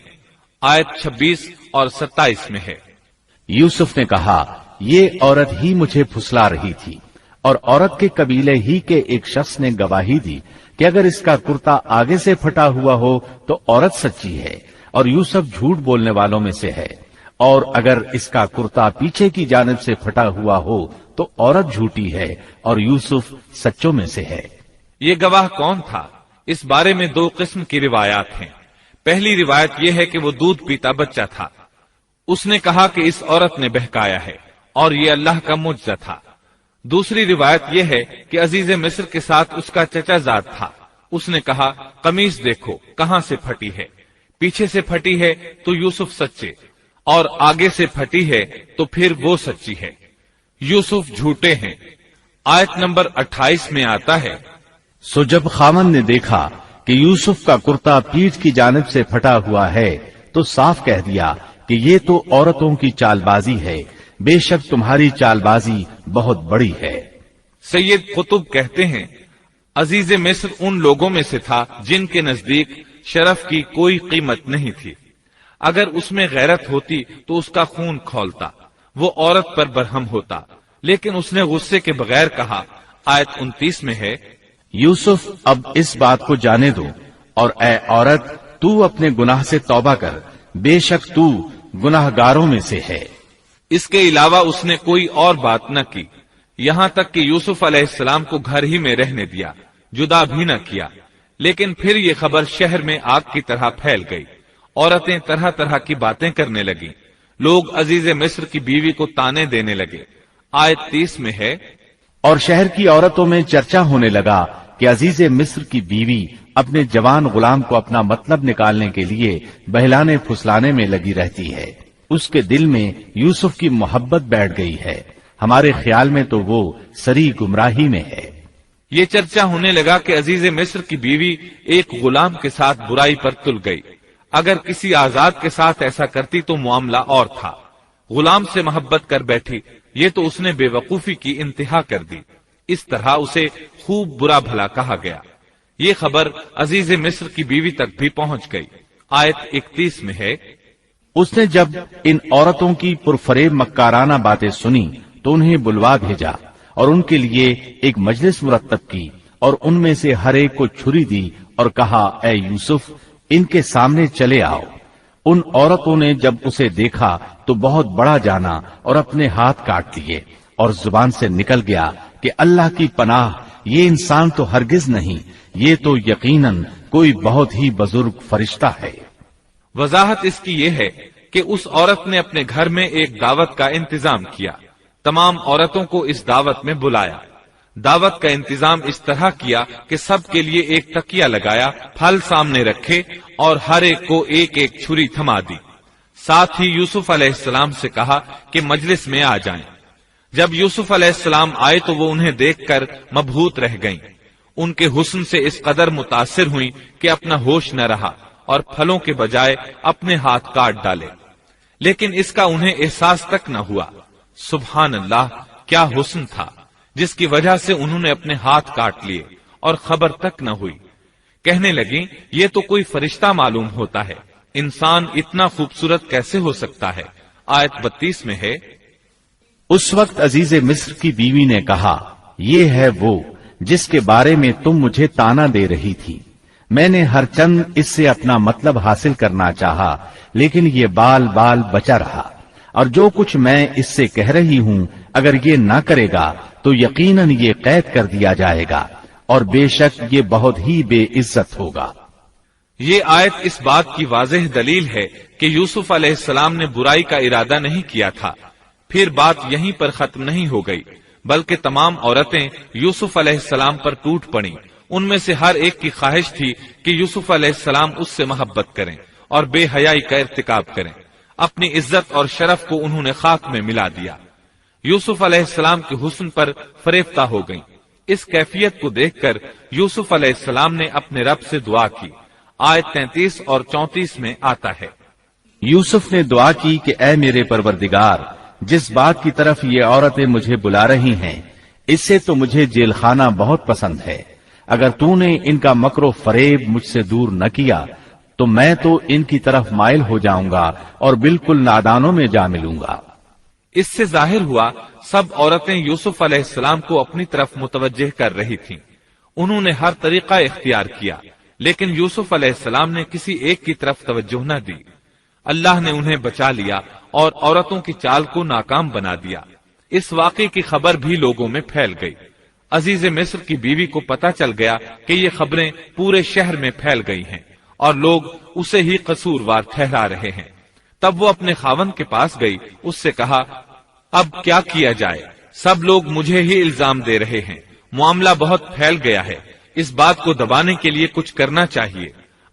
آیت 26 اور 27 میں ہے۔ یوسف نے کہا، یہ عورت ہی مجھے پھسلا رہی تھی، اور عورت کے قبیلے ہی کے ایک شخص نے گواہی دی کہ اگر اس کا کرتا آگے سے پھٹا ہوا ہو تو عورت سچی ہے اور یوسف جھوٹ بولنے والوں میں سے ہے، اور اگر اس کا کرتا پیچھے کی جانب سے پھٹا ہوا ہو تو عورت جھوٹی ہے اور یوسف سچوں میں سے ہے۔ یہ گواہ کون تھا؟ اس بارے میں دو قسم کی روایات ہیں۔ پہلی روایت یہ ہے کہ وہ دودھ پیتا بچہ تھا، اس نے کہا کہ اس عورت نے بہکایا ہے اور یہ اللہ کا معجزہ تھا۔ دوسری روایت یہ ہے کہ عزیز مصر کے ساتھ اس کا چچا زاد تھا، اس نے کہا، قمیص دیکھو کہاں سے پھٹی ہے، پیچھے سے پھٹی ہے تو یوسف سچے، اور آگے سے پھٹی ہے تو پھر وہ سچی ہے، یوسف جھوٹے ہیں۔ آیت نمبر 28 میں آتا ہے، سو جب خاوند نے دیکھا کہ یوسف کا کرتا پیٹھ کی جانب سے پھٹا ہوا ہے تو صاف کہہ دیا کہ یہ تو عورتوں کی چال بازی ہے، بے شک تمہاری چال بازی بہت بڑی ہے۔ سید قطب کہتے ہیں، عزیز مصر ان لوگوں میں سے تھا جن کے نزدیک شرف کی کوئی قیمت نہیں تھی۔ اگر اس میں غیرت ہوتی تو اس کا خون کھولتا، وہ عورت پر برہم ہوتا، لیکن اس نے غصے کے بغیر کہا۔ آیت 29 میں ہے، یوسف اب اس بات کو جانے دو، اور اے عورت تو اپنے گناہ سے توبہ کر، بے شک تو گناہ گاروں میں سے ہے۔ اس کے علاوہ اس نے کوئی اور بات نہ کی، یہاں تک کہ یوسف علیہ السلام کو گھر ہی میں رہنے دیا، جدا بھی نہ کیا۔ لیکن پھر یہ خبر شہر میں آگ کی طرح پھیل گئی، عورتیں طرح طرح کی باتیں کرنے لگیں، لوگ عزیز مصر کی بیوی کو تانے دینے لگے۔ آیت 30 میں ہے، اور شہر کی عورتوں میں چرچا ہونے لگا کہ عزیز مصر کی بیوی اپنے جوان غلام کو اپنا مطلب نکالنے کے لیے بہلانے پھسلانے میں لگی رہتی ہے، اس کے دل میں یوسف کی محبت بیٹھ گئی ہے، ہمارے خیال میں تو وہ سری گمراہی میں ہے۔ یہ چرچا ہونے لگا کہ عزیز مصر کی بیوی ایک غلام کے ساتھ برائی پر تل گئی، اگر کسی آزاد کے ساتھ ایسا کرتی تو معاملہ اور تھا، غلام سے محبت کر بیٹھی، یہ تو اس نے بے وقوفی کی انتہا کر دی۔ اس طرح اسے خوب برا بھلا کہا گیا۔ یہ خبر عزیز مصر کی بیوی تک بھی پہنچ گئی۔ آیت 31 میں ہے، اس نے جب ان عورتوں کی پرفریب مکارانہ باتیں سنی تو انہیں بلوا بھیجا اور ان کے لیے ایک مجلس مرتب کی، اور ان میں سے ہر ایک کو چھری دی اور کہا، اے یوسف ان کے سامنے چلے آؤ۔ ان عورتوں نے جب اسے دیکھا تو بہت بڑا جانا اور اپنے ہاتھ کاٹ دیے، اور زبان سے نکل گیا کہ اللہ کی پناہ، یہ انسان تو ہرگز نہیں، یہ تو یقیناً کوئی بہت ہی بزرگ فرشتہ ہے۔ وضاحت اس کی یہ ہے کہ اس عورت نے اپنے گھر میں ایک دعوت کا انتظام کیا، تمام عورتوں کو اس دعوت میں بلایا۔ دعوت کا انتظام اس طرح کیا کہ سب کے لیے ایک تکیہ لگایا، پھل سامنے رکھے اور ہر ایک کو ایک ایک چھری تھما دی۔ ساتھ ہی یوسف علیہ السلام سے کہا کہ مجلس میں آ جائیں۔ جب یوسف علیہ السلام آئے تو وہ انہیں دیکھ کر مبہوت رہ گئیں۔ ان کے حسن سے اس قدر متاثر ہوئیں کہ اپنا ہوش نہ رہا اور پھلوں کے بجائے اپنے ہاتھ کاٹ ڈالے، لیکن اس کا انہیں احساس تک نہ ہوا۔ سبحان اللہ، کیا حسن تھا جس کی وجہ سے انہوں نے اپنے ہاتھ کاٹ لیے اور خبر تک نہ ہوئی۔ کہنے لگیں یہ تو کوئی فرشتہ معلوم ہوتا ہے، انسان اتنا خوبصورت کیسے ہو سکتا ہے۔ آیت 32 میں ہے، اس وقت عزیز مصر کی بیوی نے کہا، یہ ہے وہ جس کے بارے میں تم مجھے تانا دے رہی تھی۔ میں نے ہر چند اس سے اپنا مطلب حاصل کرنا چاہا، لیکن یہ بال بال بچا رہا، اور جو کچھ میں اس سے کہہ رہی ہوں اگر یہ نہ کرے گا تو یقیناً یہ قید کر دیا جائے گا، اور بے شک یہ بہت ہی بے عزت ہوگا۔ یہ آیت اس بات کی واضح دلیل ہے کہ یوسف علیہ السلام نے برائی کا ارادہ نہیں کیا تھا۔ پھر بات یہیں پر ختم نہیں ہو گئی، بلکہ تمام عورتیں یوسف علیہ السلام پر ٹوٹ پڑیں۔ ان میں سے ہر ایک کی خواہش تھی کہ یوسف علیہ السلام اس سے محبت کریں اور بے حیائی کا ارتکاب کریں۔ اپنی عزت اور شرف کو انہوں نے خاک میں ملا دیا۔ یوسف علیہ السلام کے حسن پر فریفتہ ہو گئیں۔ اس کیفیت کو دیکھ کر یوسف علیہ السلام نے اپنے رب سے دعا کی۔ آیت 33 اور 34 میں آتا ہے، یوسف نے دعا کی کہ اے میرے پروردگار، جس بات کی طرف یہ عورتیں مجھے بلا رہی ہیں اس سے تو مجھے جیل خانہ بہت پسند ہے۔ اگر تو نے ان کا مکر و فریب مجھ سے دور نہ کیا تو میں تو ان کی طرف مائل ہو جاؤں گا اور بالکل نادانوں میں جا ملوں گا۔ اس سے ظاہر ہوا سب عورتیں یوسف علیہ السلام کو اپنی طرف متوجہ کر رہی تھیں۔ انہوں نے ہر طریقہ اختیار کیا، لیکن یوسف علیہ السلام نے کسی ایک کی طرف توجہ نہ دی۔ اللہ نے انہیں بچا لیا اور عورتوں کی چال کو ناکام بنا دیا۔ اس واقعے کی خبر بھی لوگوں میں پھیل گئی۔ عزیز مصر کی بیوی کو پتا چل گیا کہ یہ خبریں پورے شہر میں پھیل گئی ہیں اور لوگ اسے ہی قصوروار ٹھہرا رہے ہیں۔ تب وہ اپنے خاوند کے پاس گئی، اس سے کہا، اب کیا کیا جائے؟ سب لوگ مجھے ہی الزام دے رہے ہیں، معاملہ بہت پھیل گیا ہے، اس بات کو دبانے کے لیے کچھ کرنا چاہیے۔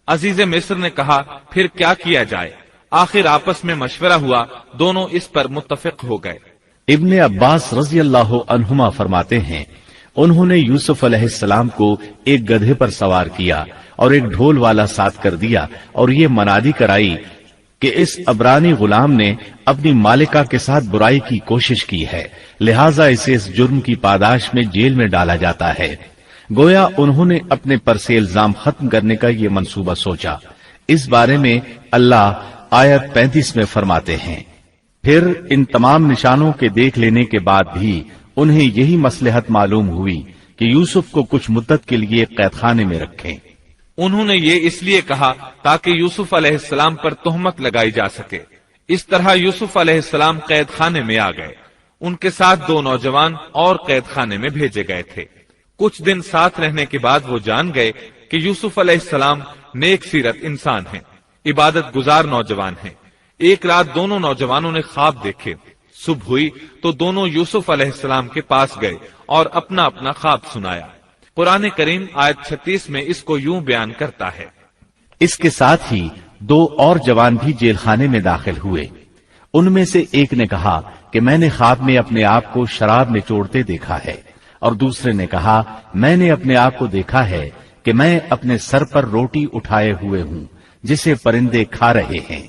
عزیز مصر نے کہا، پھر کیا کیا جائے؟ آخر آپس میں مشورہ ہوا، دونوں اس پر متفق ہو گئے۔ ابن عباس رضی اللہ عنہما فرماتے ہیں، انہوں نے یوسف علیہ السلام کو ایک گدھے پر سوار کیا اور ایک ڈھول والا ساتھ کر دیا اور یہ منادی کرائی کہ اس عبرانی غلام نے اپنی مالکہ کے ساتھ برائی کی کوشش کی ہے، لہٰذا اسے اس جرم کی پاداش میں جیل میں ڈالا جاتا ہے۔ گویا انہوں نے اپنے پر سے الزام ختم کرنے کا یہ منصوبہ سوچا۔ اس بارے میں اللہ آیت 35 میں فرماتے ہیں، پھر ان تمام نشانوں کے دیکھ لینے کے بعد بھی انہیں یہی مصلحت معلوم ہوئی کہ یوسف کو کچھ مدت کے لیے قید خانے میں رکھیں۔ انہوں نے یہ اس لیے کہا تاکہ یوسف علیہ السلام پر تہمت لگائی جا سکے۔ اس طرح یوسف علیہ السلام قید خانے میں آ گئے۔ ان کے ساتھ 2 نوجوان اور قید خانے میں بھیجے گئے تھے۔ کچھ دن ساتھ رہنے کے بعد وہ جان گئے کہ یوسف علیہ السلام نیک سیرت انسان ہیں، عبادت گزار نوجوان ہیں۔ ایک رات دونوں نوجوانوں نے خواب دیکھے۔ صبح ہوئی تو دونوں یوسف علیہ السلام کے پاس گئے اور اپنا اپنا خواب سنایا۔ قرآن کریم آیت 36 میں اس کو یوں بیان کرتا ہے، اس کے ساتھ ہی 2 اور جوان بھی جیل خانے میں داخل ہوئے۔ ان میں سے ایک نے کہا کہ میں نے خواب میں اپنے آپ کو شراب نچوڑتے دیکھا ہے، اور دوسرے نے کہا میں نے اپنے آپ کو دیکھا ہے کہ میں اپنے سر پر روٹی اٹھائے ہوئے ہوں جسے پرندے کھا رہے ہیں۔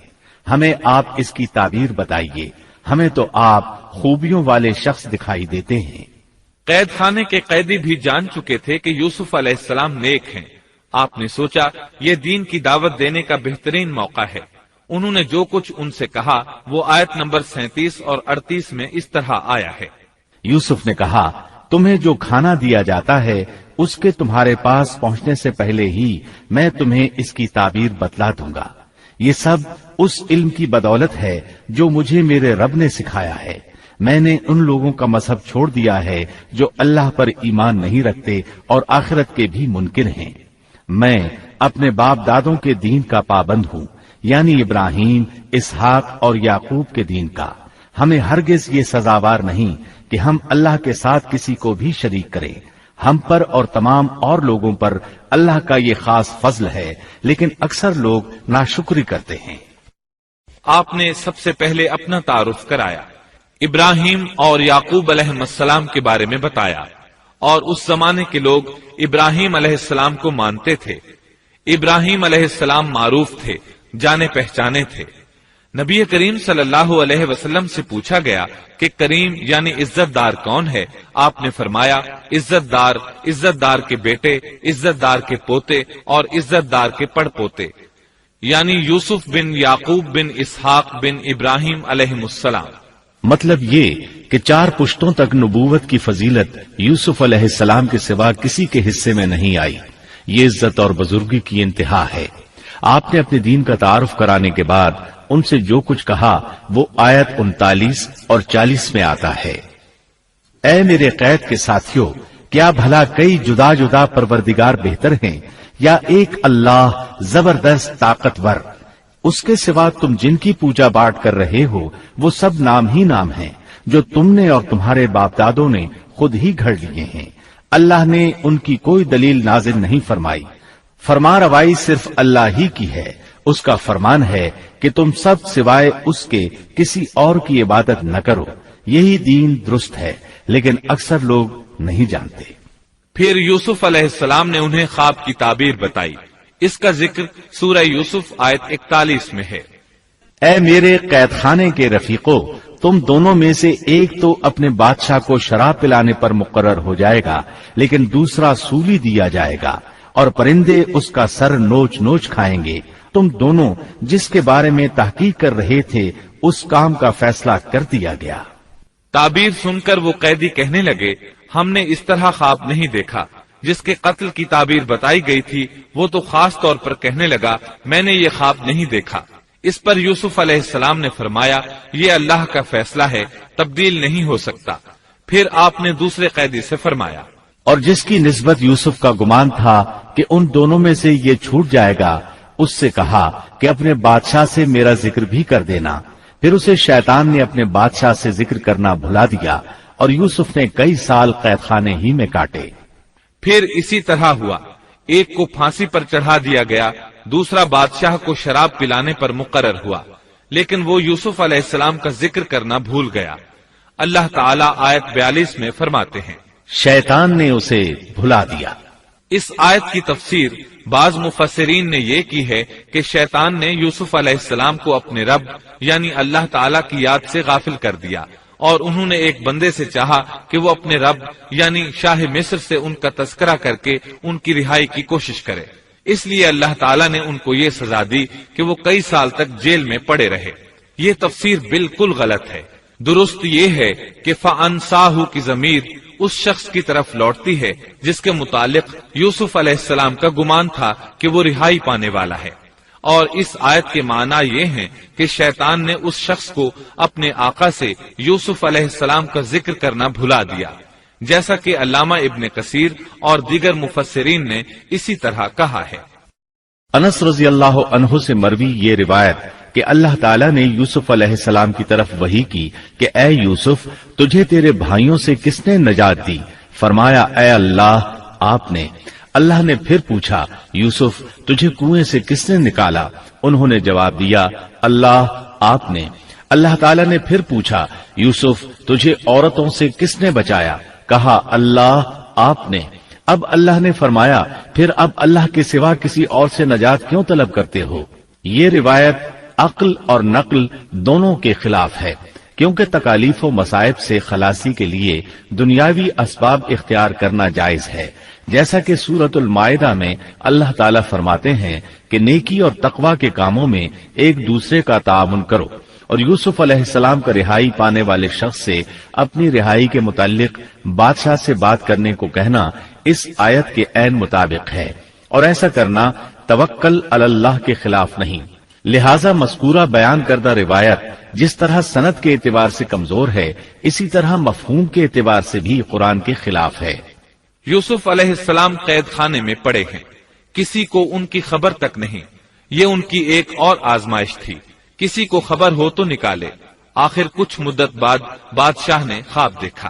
ہمیں آپ اس کی تعبیر بتائیے، ہمیں تو آپ خوبیوں والے شخص دکھائی دیتے ہیں۔ قید خانے کے قیدی بھی جان چکے تھے کہ یوسف علیہ السلام نیک ہیں۔ آپ نے سوچا یہ دین کی دعوت دینے کا بہترین موقع ہے۔ انہوں نے جو کچھ ان سے کہا وہ آیت نمبر 37 اور 38 میں اس طرح آیا ہے، یوسف نے کہا تمہیں جو کھانا دیا جاتا ہے اس کے تمہارے پاس پہنچنے سے پہلے ہی میں تمہیں اس کی تعبیر بتلا دوں گا۔ یہ سب اس علم کی بدولت ہے جو مجھے میرے رب نے سکھایا ہے۔ میں نے ان لوگوں کا مذہب چھوڑ دیا ہے جو اللہ پر ایمان نہیں رکھتے اور آخرت کے بھی منکر ہیں۔ میں اپنے باپ دادوں کے دین کا پابند ہوں، یعنی ابراہیم، اسحاق اور یعقوب کے دین کا۔ ہمیں ہرگز یہ سزاوار نہیں کہ ہم اللہ کے ساتھ کسی کو بھی شریک کریں. ہم پر اور تمام اور لوگوں پر اللہ کا یہ خاص فضل ہے، لیکن اکثر لوگ ناشکری کرتے ہیں. آپ نے سب سے پہلے اپنا تعارف کرایا، ابراہیم اور یعقوب علیہ السلام کے بارے میں بتایا، اور اس زمانے کے لوگ ابراہیم علیہ السلام کو مانتے تھے. ابراہیم علیہ السلام معروف تھے، جانے پہچانے تھے. نبی کریم صلی اللہ علیہ وسلم سے پوچھا گیا کہ کریم یعنی عزت دار کون ہے؟ آپ نے فرمایا عزت دار کے بیٹے، عزت دار کے پوتے اور عزت دار کے پڑ پوتے، یعنی یوسف بن یعقوب بن اسحاق بن ابراہیم علیہ السلام. مطلب یہ کہ 4 پشتوں تک نبوت کی فضیلت یوسف علیہ السلام کے سوا کسی کے حصے میں نہیں آئی. یہ عزت اور بزرگی کی انتہا ہے. آپ نے اپنے دین کا تعارف کرانے کے بعد ان سے جو کچھ کہا وہ آیت 39 اور 40 میں آتا ہے. اے میرے قید کے ساتھیوں، کیا بھلا کئی جدا جدا پروردگار بہتر ہیں یا ایک اللہ زبردست طاقتور؟ اس کے سوا تم جن کی پوجا پاٹ کر رہے ہو وہ سب نام ہی نام ہیں جو تم نے اور تمہارے باپ دادوں نے خود ہی گھڑ لیے ہیں. اللہ نے ان کی کوئی دلیل نازل نہیں فرمائی. فرما روائی صرف اللہ ہی کی ہے. اس کا فرمان ہے کہ تم سب سوائے اس کے کسی اور کی عبادت نہ کرو. یہی دین درست ہے، لیکن اکثر لوگ نہیں جانتے. پھر یوسف علیہ السلام نے انہیں خواب کی تعبیر بتائی. اس کا ذکر سورہ یوسف آیت 41 میں ہے. اے میرے قید خانے کے رفیقو، تم دونوں میں سے ایک تو اپنے بادشاہ کو شراب پلانے پر مقرر ہو جائے گا، لیکن دوسرا سولی دیا جائے گا اور پرندے اس کا سر نوچ نوچ کھائیں گے. تم دونوں جس کے بارے میں تحقیق کر رہے تھے اس کام کا فیصلہ کر دیا گیا. تعبیر سن کر وہ قیدی کہنے لگے ہم نے اس طرح خواب نہیں دیکھا. جس کے قتل کی تعبیر بتائی گئی تھی وہ تو خاص طور پر کہنے لگا میں نے یہ خواب نہیں دیکھا. اس پر یوسف علیہ السلام نے فرمایا یہ اللہ کا فیصلہ ہے، تبدیل نہیں ہو سکتا. پھر آپ نے دوسرے قیدی سے فرمایا اور جس کی نسبت یوسف کا گمان تھا کہ ان دونوں میں سے یہ چھوٹ جائے گا، اس سے کہا کہ اپنے بادشاہ سے میرا ذکر بھی کر دینا. پھر اسے شیطان نے اپنے بادشاہ سے ذکر کرنا بھلا دیا اور یوسف نے کئی سال قید خانے ہی میں کاٹے. پھر اسی طرح ہوا. ایک کو پھانسی پر چڑھا دیا گیا، دوسرا بادشاہ کو شراب پلانے پر مقرر ہوا، لیکن وہ یوسف علیہ السلام کا ذکر کرنا بھول گیا. اللہ تعالیٰ آیت 42 میں فرماتے ہیں شیطان نے اسے بھلا دیا. اس آیت کی تفسیر بعض مفسرین نے یہ کی ہے کہ شیطان نے یوسف علیہ السلام کو اپنے رب یعنی اللہ تعالیٰ کی یاد سے غافل کر دیا، اور انہوں نے ایک بندے سے چاہا کہ وہ اپنے رب یعنی شاہ مصر سے ان کا تذکرہ کر کے ان کی رہائی کی کوشش کرے. اس لیے اللہ تعالیٰ نے ان کو یہ سزا دی کہ وہ کئی سال تک جیل میں پڑے رہے. یہ تفسیر بالکل غلط ہے. درست یہ ہے کہ فَأَنْسَاهُ کی ضمیر اس شخص کی طرف لوٹتی ہے جس کے متعلق یوسف علیہ السلام کا گمان تھا کہ وہ رہائی پانے والا ہے. اور اس آیت کے معنی یہ ہیں کہ شیطان نے اس شخص کو اپنے آقا سے یوسف علیہ السلام کا ذکر کرنا بھلا دیا، جیسا کہ علامہ ابن کثیر اور دیگر مفسرین نے اسی طرح کہا ہے. انس رضی اللہ عنہ سے مروی یہ روایت کہ اللہ تعالیٰ نے یوسف علیہ السلام کی طرف وحی کی کہ اے یوسف تجھے تیرے بھائیوں سے کس نے نجات دی؟ فرمایا اے اللہ آپ نے. اللہ نے پھر پوچھا یوسف تجھے کنویں سے کس نے نکالا؟ انہوں نے جواب دیا اللہ آپ نے. اللہ تعالیٰ نے پھر پوچھا یوسف تجھے عورتوں سے کس نے بچایا؟ کہا اللہ آپ نے. اب اللہ نے فرمایا پھر اب اللہ کے سوا کسی اور سے نجات کیوں طلب کرتے ہو؟ یہ روایت عقل اور نقل دونوں کے خلاف ہے، کیونکہ تکالیف و مصائب سے خلاصی کے لیے دنیاوی اسباب اختیار کرنا جائز ہے، جیسا کہ سورۃ المائدہ میں اللہ تعالیٰ فرماتے ہیں کہ نیکی اور تقوی کے کاموں میں ایک دوسرے کا تعاون کرو. اور یوسف علیہ السلام کا رہائی پانے والے شخص سے اپنی رہائی کے متعلق بادشاہ سے بات کرنے کو کہنا اس آیت کے عین مطابق ہے، اور ایسا کرنا توکل علی اللہ کے خلاف نہیں. لہذا مذکورہ بیان کردہ روایت جس طرح سند کے اعتبار سے کمزور ہے، اسی طرح مفہوم کے اعتبار سے بھی قرآن کے خلاف ہے. یوسف علیہ السلام قید خانے میں پڑے ہیں، کسی کو ان کی خبر تک نہیں. یہ ان کی ایک اور آزمائش تھی، کسی کو خبر ہو تو نکالے. آخر کچھ مدت بعد بادشاہ نے خواب دیکھا.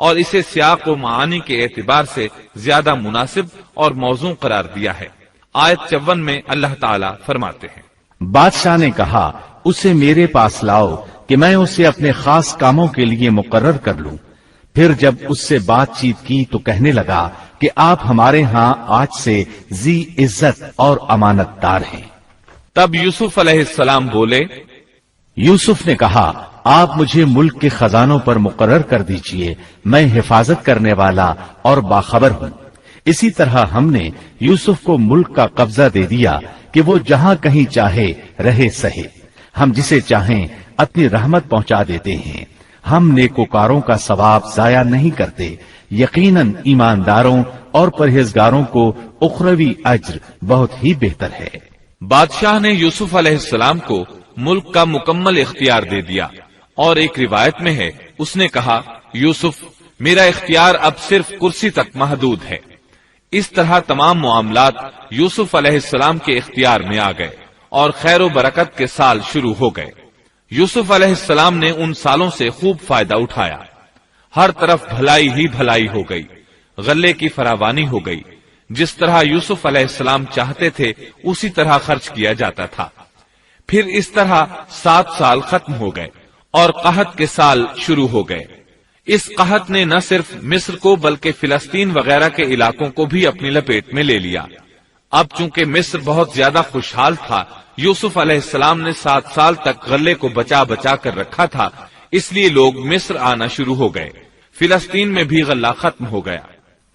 اور اسے سیاق و معانی کے اعتبار سے زیادہ مناسب اور موزوں قرار دیا ہے۔ آیت 54 میں اللہ تعالیٰ فرماتے ہیں، بادشاہ نے کہا اسے میرے پاس لاؤ کہ میں اسے اپنے خاص کاموں کے لیے مقرر کر لوں۔ پھر جب اس سے بات چیت کی تو کہنے لگا کہ آپ ہمارے ہاں آج سے ذی عزت اور امانت دار ہیں۔ تب یوسف علیہ السلام بولے، یوسف نے کہا آپ مجھے ملک کے خزانوں پر مقرر کر دیجئے، میں حفاظت کرنے والا اور باخبر ہوں۔ اسی طرح ہم نے یوسف کو ملک کا قبضہ دے دیا کہ وہ جہاں کہیں چاہے رہے سہے، ہم جسے چاہیں اپنی رحمت پہنچا دیتے ہیں، ہم نیکوکاروں کا ثواب ضائع نہیں کرتے، یقیناً ایمانداروں اور پرہیزگاروں کو اخروی اجر بہت ہی بہتر ہے۔ بادشاہ نے یوسف علیہ السلام کو ملک کا مکمل اختیار دے دیا، اور ایک روایت میں ہے اس نے کہا، یوسف میرا اختیار اب صرف کرسی تک محدود ہے۔ اس طرح تمام معاملات یوسف علیہ السلام کے اختیار میں آ گئے اور خیر و برکت کے سال شروع ہو گئے۔ یوسف علیہ السلام نے ان سالوں سے خوب فائدہ اٹھایا، ہر طرف بھلائی ہی بھلائی ہو گئی، غلے کی فراوانی ہو گئی، جس طرح یوسف علیہ السلام چاہتے تھے اسی طرح خرچ کیا جاتا تھا۔ پھر اس طرح 7 سال ختم ہو گئے اور قحط کے سال شروع ہو گئے۔ اس قحط نے نہ صرف مصر کو بلکہ فلسطین وغیرہ کے علاقوں کو بھی اپنی لپیٹ میں لے لیا۔ اب چونکہ مصر بہت زیادہ خوشحال تھا، یوسف علیہ السلام نے 7 سال تک غلے کو بچا بچا کر رکھا تھا، اس لیے لوگ مصر آنا شروع ہو گئے۔ فلسطین میں بھی غلہ ختم ہو گیا۔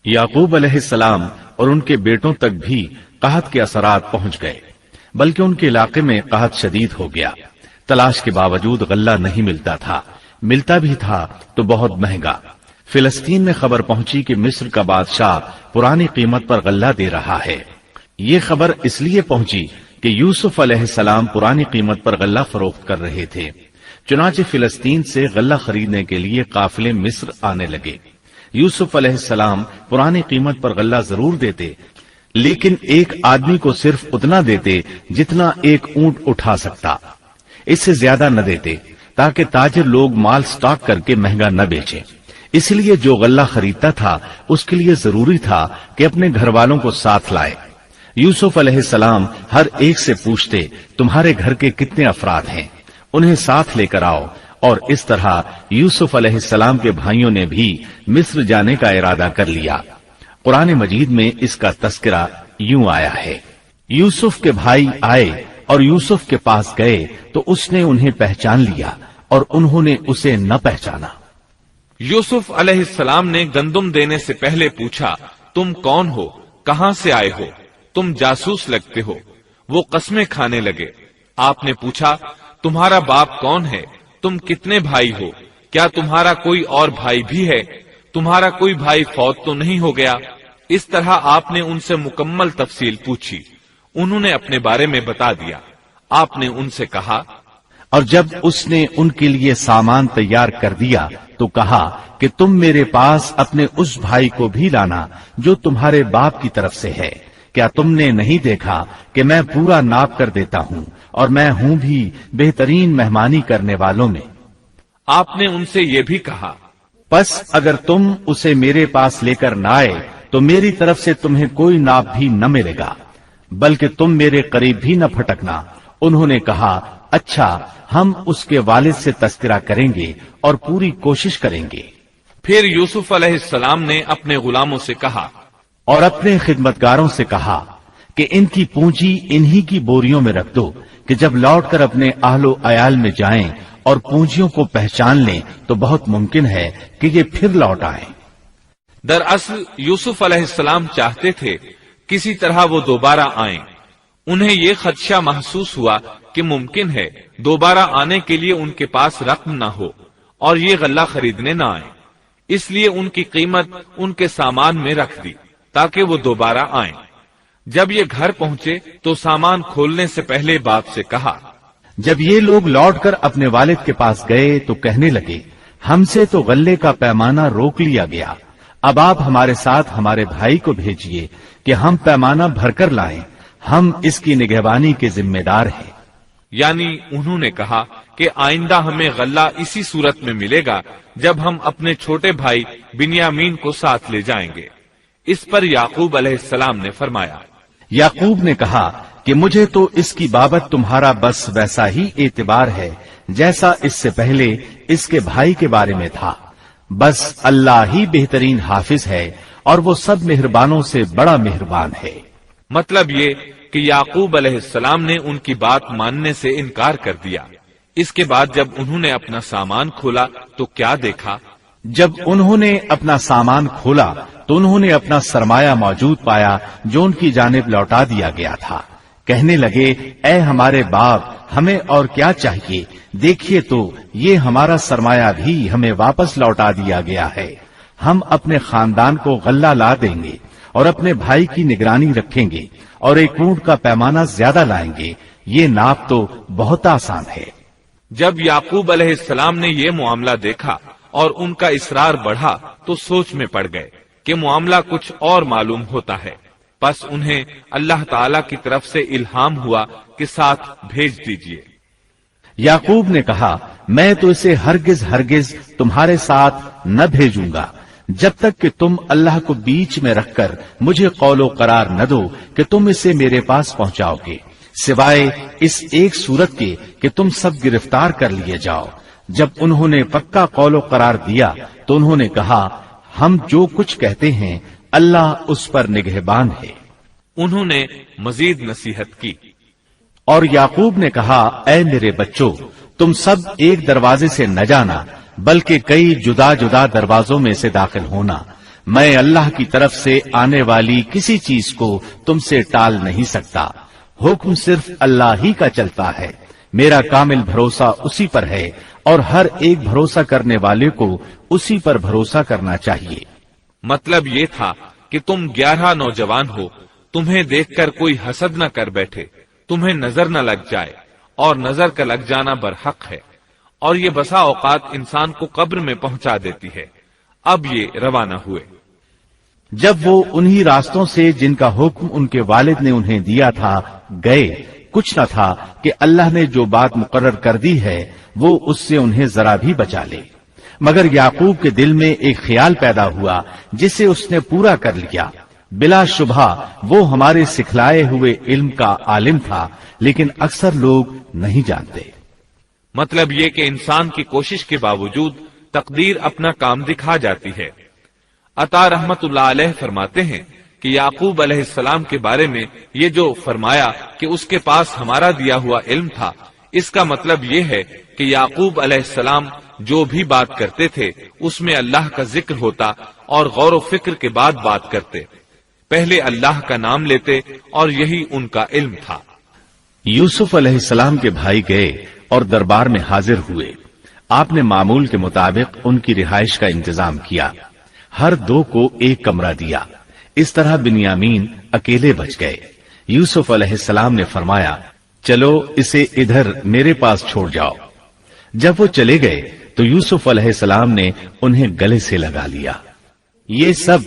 یعقوب علیہ السلام اور ان کے بیٹوں تک بھی قحط کے اثرات پہنچ گئے، بلکہ ان کے علاقے میں قحط شدید ہو گیا۔ تلاش کے باوجود غلہ نہیں ملتا تھا، ملتا بھی تھا تو بہت مہنگا۔ فلسطین میں خبر پہنچی کہ مصر کا بادشاہ پرانی قیمت پر غلہ دے رہا ہے۔ یہ خبر اس لیے پہنچی کہ یوسف علیہ السلام پرانی قیمت پر غلہ فروخت کر رہے تھے۔ چنانچہ فلسطین سے غلہ خریدنے کے لیے قافلے مصر آنے لگے۔ یوسف علیہ السلام پرانی قیمت پر غلہ ضرور دیتے، لیکن ایک آدمی کو صرف اتنا دیتے جتنا ایک اونٹ اٹھا سکتا، اس سے زیادہ نہ دیتے، تاکہ تاجر لوگ مال سٹاک کر کے مہنگا نہ بیچیں۔ اس لیے جو غلہ خریدتا تھا اس کے لیے ضروری تھا کہ اپنے گھر والوں کو ساتھ لائے۔ یوسف علیہ السلام ہر ایک سے پوچھتے، تمہارے گھر کے کتنے افراد ہیں، انہیں ساتھ لے کر آؤ، اور اس طرح یوسف علیہ السلام کے بھائیوں نے بھی مصر جانے کا ارادہ کر لیا۔ قرآن مجید میں اس کا تذکرہ یوں آیا ہے، یوسف کے بھائی آئے اور یوسف کے پاس گئے تو اس نے انہیں پہچان لیا اور انہوں نے اسے نہ پہچانا۔ یوسف علیہ السلام نے گندم دینے سے پہلے پوچھا، تم کون ہو، کہاں سے آئے ہو، تم جاسوس لگتے ہو۔ وہ قسمیں کھانے لگے۔ آپ نے پوچھا، تمہارا باپ کون ہے، تم کتنے بھائی ہو، کیا تمہارا کوئی اور بھائی بھی ہے، تمہارا کوئی بھائی فوت تو نہیں ہو گیا؟ اس طرح آپ نے ان سے مکمل تفصیل پوچھی۔ انہوں نے اپنے بارے میں بتا دیا۔ آپ نے ان سے کہا، اور جب اس نے ان کے لیے سامان تیار کر دیا تو کہا کہ تم میرے پاس اپنے اس بھائی کو بھی لانا جو تمہارے باپ کی طرف سے ہے۔ کیا تم نے نہیں دیکھا کہ میں پورا ناپ کر دیتا ہوں، اور میں ہوں بھی بہترین مہمانی کرنے والوں میں۔ آپ نے ان سے یہ بھی کہا، پس اگر تم اسے میرے پاس لے کر نہ آئے تو میری طرف سے تمہیں کوئی ناپ بھی نہ ملے گا، بلکہ تم میرے قریب بھی نہ پھٹکنا۔ انہوں نے کہا، اچھا، ہم اس کے والد سے تذکرہ کریں گے اور پوری کوشش کریں گے۔ پھر یوسف علیہ السلام نے اپنے غلاموں سے کہا اور اپنے خدمتگاروں سے کہا کہ ان کی پونجی انہی کی بوریوں میں رکھ دو کہ جب لوٹ کر اپنے اہل و عیال میں جائیں اور پونجیوں کو پہچان لیں تو بہت ممکن ہے کہ یہ پھر لوٹ آئیں۔ دراصل یوسف علیہ السلام چاہتے تھے کسی طرح وہ دوبارہ آئیں۔ انہیں یہ خدشہ محسوس ہوا کہ ممکن ہے دوبارہ آنے کے لیے ان کے پاس رقم نہ ہو اور یہ غلہ خریدنے نہ آئیں، اس لیے ان کی قیمت ان کے سامان میں رکھ دی تاکہ وہ دوبارہ آئیں۔ جب یہ گھر پہنچے تو سامان کھولنے سے پہلے باپ سے کہا، جب یہ لوگ لوٹ کر اپنے والد کے پاس گئے تو کہنے لگے، ہم سے تو غلے کا پیمانہ روک لیا گیا، اب آپ ہمارے ساتھ ہمارے بھائی کو بھیجیے کہ ہم پیمانہ بھر کر لائیں، ہم اس کی نگہبانی کے ذمہ دار ہیں۔ یعنی انہوں نے کہا کہ آئندہ ہمیں غلہ اسی صورت میں ملے گا جب ہم اپنے چھوٹے بھائی بنیامین کو ساتھ لے جائیں گے۔ اس پر یعقوب علیہ السلام نے فرمایا، یعقوب نے کہا کہ مجھے تو اس کی بابت تمہارا بس ویسا ہی اعتبار ہے جیسا اس سے پہلے اس کے بھائی کے بارے میں تھا، بس اللہ ہی بہترین حافظ ہے اور وہ سب مہربانوں سے بڑا مہربان ہے۔ مطلب یہ کہ یعقوب علیہ السلام نے ان کی بات ماننے سے انکار کر دیا۔ اس کے بعد جب انہوں نے اپنا سامان کھولا تو کیا دیکھا؟ جب انہوں نے اپنا سامان کھولا تو انہوں نے اپنا سرمایہ موجود پایا جو ان کی جانب لوٹا دیا گیا تھا۔ کہنے لگے، اے ہمارے باپ، ہمیں اور کیا چاہیے؟ دیکھیے تو یہ ہمارا سرمایہ بھی ہمیں واپس لوٹا دیا گیا ہے۔ ہم اپنے خاندان کو غلہ لا دیں گے اور اپنے بھائی کی نگرانی رکھیں گے اور ایک اونٹ کا پیمانہ زیادہ لائیں گے، یہ ناپ تو بہت آسان ہے۔ جب یعقوب علیہ السلام نے یہ معاملہ دیکھا اور ان کا اصرار بڑھا تو سوچ میں پڑ گئے کہ معاملہ کچھ اور معلوم ہوتا ہے، پس انہیں اللہ تعالی کی طرف سے الہام ہوا کہ ساتھ بھیج دیجیے۔ یعقوب نے کہا، میں تو اسے ہرگز ہرگز تمہارے ساتھ نہ بھیجوں گا جب تک کہ تم اللہ کو بیچ میں رکھ کر مجھے قول و قرار نہ دو کہ تم اسے میرے پاس پہنچاؤ گے، سوائے اس ایک صورت کے کہ تم سب گرفتار کر لیے جاؤ۔ جب انہوں نے پکا قول و قرار دیا تو انہوں نے کہا، ہم جو کچھ کہتے ہیں اللہ اس پر نگہبان ہے۔ انہوں نے مزید نصیحت کی اور یعقوب نے کہا، اے میرے بچوں، تم سب ایک دروازے سے نہ جانا بلکہ کئی جدا جدا دروازوں میں سے داخل ہونا۔ میں اللہ کی طرف سے آنے والی کسی چیز کو تم سے ٹال نہیں سکتا، حکم صرف اللہ ہی کا چلتا ہے۔ میرا کامل بھروسہ اسی پر ہے اور ہر ایک بھروسہ کرنے والے کو اسی پر بھروسہ کرنا چاہیے۔ مطلب یہ تھا کہ تم 11 نوجوان ہو، تمہیں دیکھ کر کوئی حسد نہ کر بیٹھے، تمہیں نظر نہ لگ جائے، اور نظر کا لگ جانا برحق ہے، اور یہ بسا اوقات انسان کو قبر میں پہنچا دیتی ہے۔ اب یہ روانہ ہوئے۔ جب وہ انہی راستوں سے جن کا حکم ان کے والد نے انہیں دیا تھا گئے، کچھ نہ تھا کہ اللہ نے جو بات مقرر کر دی ہے وہ اس سے انہیں ذرا بھی بچا لے، مگر یعقوب کے دل میں ایک خیال پیدا ہوا جسے اس نے پورا کر لیا۔ بلا شبہ وہ ہمارے سکھلائے ہوئے علم کا عالم تھا، لیکن اکثر لوگ نہیں جانتے۔ مطلب یہ کہ انسان کی کوشش کے باوجود تقدیر اپنا کام دکھا جاتی ہے۔ عطا رحمت اللہ علیہ فرماتے ہیں کہ یعقوب علیہ السلام کے بارے میں یہ جو فرمایا کہ اس کے پاس ہمارا دیا ہوا علم تھا، اس کا مطلب یہ ہے کہ یعقوب علیہ السلام جو بھی بات کرتے تھے اس میں اللہ کا ذکر ہوتا اور غور و فکر کے بعد بات کرتے، پہلے اللہ کا نام لیتے، اور یہی ان کا علم تھا۔ یوسف علیہ السلام کے بھائی گئے اور دربار میں حاضر ہوئے۔ آپ نے معمول کے مطابق ان کی رہائش کا انتظام کیا، ہر دو کو ایک کمرہ دیا۔ اس طرح بنیامین اکیلے بچ گئے۔ یوسف علیہ السلام نے فرمایا، چلو اسے ادھر میرے پاس چھوڑ جاؤ۔ جب وہ چلے گئے تو یوسف علیہ السلام نے انہیں گلے سے لگا لیا۔ یہ سب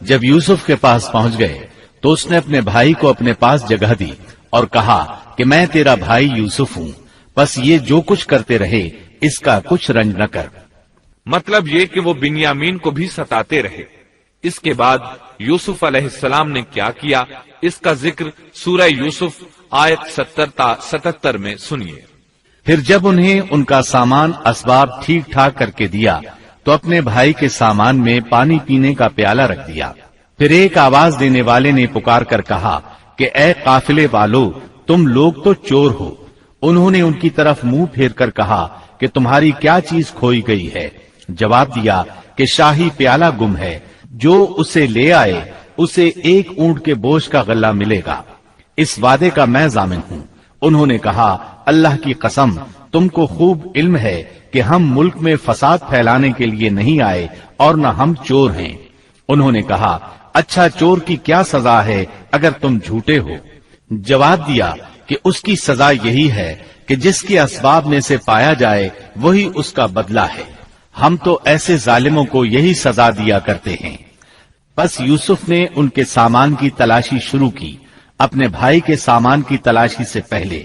جب یوسف کے پاس پہنچ گئے تو اس نے اپنے بھائی کو اپنے پاس جگہ دی اور کہا کہ میں تیرا بھائی یوسف ہوں، بس یہ جو کچھ کرتے رہے اس کا کچھ رنج نہ کر۔ مطلب یہ کہ وہ بنیامین کو بھی ستاتے رہے۔ اس کے بعد یوسف علیہ السلام نے کیا کیا، اس کا ذکر سورہ یوسف آیت 70 تا 77 میں سنیے۔ پھر جب انہیں ان کا سامان اسباب ٹھیک ٹھاک کر کے دیا تو اپنے بھائی کے سامان میں پانی پینے کا پیالہ رکھ دیا۔ پھر ایک آواز دینے والے نے پکار کر کہا کہ اے قافلے والو، تم لوگ تو چور ہو۔ انہوں نے ان کی طرف منہ پھیر کر کہا کہ تمہاری کیا چیز کھوئی گئی ہے؟ جواب دیا کہ شاہی پیالہ گم ہے، جو اسے لے آئے اسے ایک اونٹ کے بوجھ کا غلہ ملے گا، اس وعدے کا میں ضامن ہوں۔ انہوں نے کہا، اللہ کی قسم، تم کو خوب علم ہے کہ ہم ملک میں فساد پھیلانے کے لیے نہیں آئے اور نہ ہم چور ہیں۔ انہوں نے کہا، اچھا چور کی کیا سزا ہے اگر تم جھوٹے ہو؟ جواب دیا کہ اس کی سزا یہی ہے کہ جس کے اسباب میں سے پایا جائے وہی اس کا بدلہ ہے۔ ہم تو ایسے ظالموں کو یہی سزا دیا کرتے ہیں۔ بس یوسف نے ان کے سامان کی تلاشی شروع کی، اپنے بھائی کے سامان کی تلاشی سے پہلے۔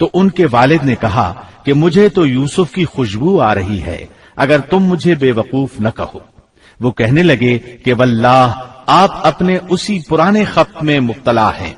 تو ان کے والد نے کہا کہ مجھے تو یوسف کی خوشبو آ رہی ہے، اگر تم مجھے بے وقوف نہ کہو۔ وہ کہنے لگے کہ واللہ آپ اپنے اسی پرانے خط میں مبتلا ہیں۔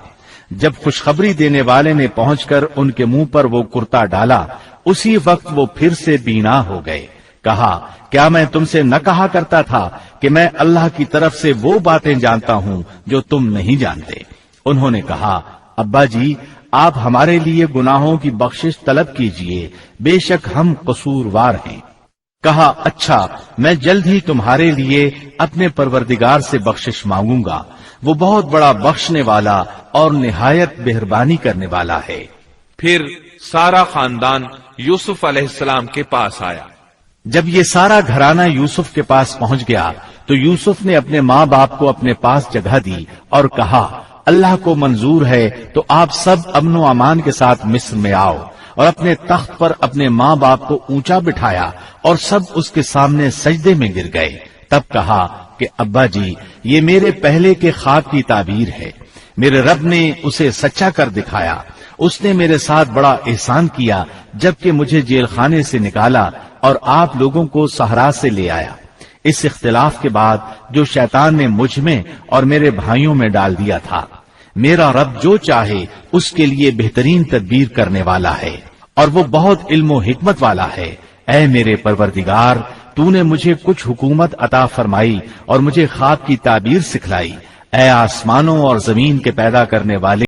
جب خوشخبری دینے والے نے پہنچ کر ان کے منہ پر وہ کرتا ڈالا، اسی وقت وہ پھر سے بینا ہو گئے۔ کہا کیا میں تم سے نہ کہا کرتا تھا کہ میں اللہ کی طرف سے وہ باتیں جانتا ہوں جو تم نہیں جانتے؟ انہوں نے کہا ابا جی آپ ہمارے لیے گناہوں کی بخشش طلب کیجئے، بے شک ہم قصوروار ہیں۔ کہا اچھا میں جلد ہی تمہارے لیے اپنے پروردگار سے بخشش مانگوں گا، وہ بہت بڑا بخشنے والا اور نہایت مہربانی کرنے والا ہے۔ پھر سارا خاندان یوسف علیہ السلام کے پاس آیا۔ جب یہ سارا گھرانہ یوسف کے پاس پہنچ گیا تو یوسف نے اپنے ماں باپ کو اپنے پاس جگہ دی اور کہا اللہ کو منظور ہے تو آپ سب امن و امان کے ساتھ مصر میں آؤ، اور اپنے تخت پر اپنے ماں باپ کو اونچا بٹھایا اور سب اس کے سامنے سجدے میں گر گئے۔ تب کہا کہ ابا جی یہ میرے پہلے کے خواب کی تعبیر ہے، میرے رب نے اسے سچا کر دکھایا، اس نے میرے ساتھ بڑا احسان کیا جبکہ مجھے جیل خانے سے نکالا اور آپ لوگوں کو صحرا سے لے آیا۔ اس اختلاف کے بعد جو شیطان نے مجھ میں اور میرے بھائیوں میں ڈال دیا تھا، میرا رب جو چاہے اس کے لیے بہترین تدبیر کرنے والا ہے، اور وہ بہت علم و حکمت والا ہے۔ اے میرے پروردگار تو نے مجھے کچھ حکومت عطا فرمائی اور مجھے خواب کی تعبیر سکھلائی۔ اے آسمانوں اور زمین کے پیدا کرنے والے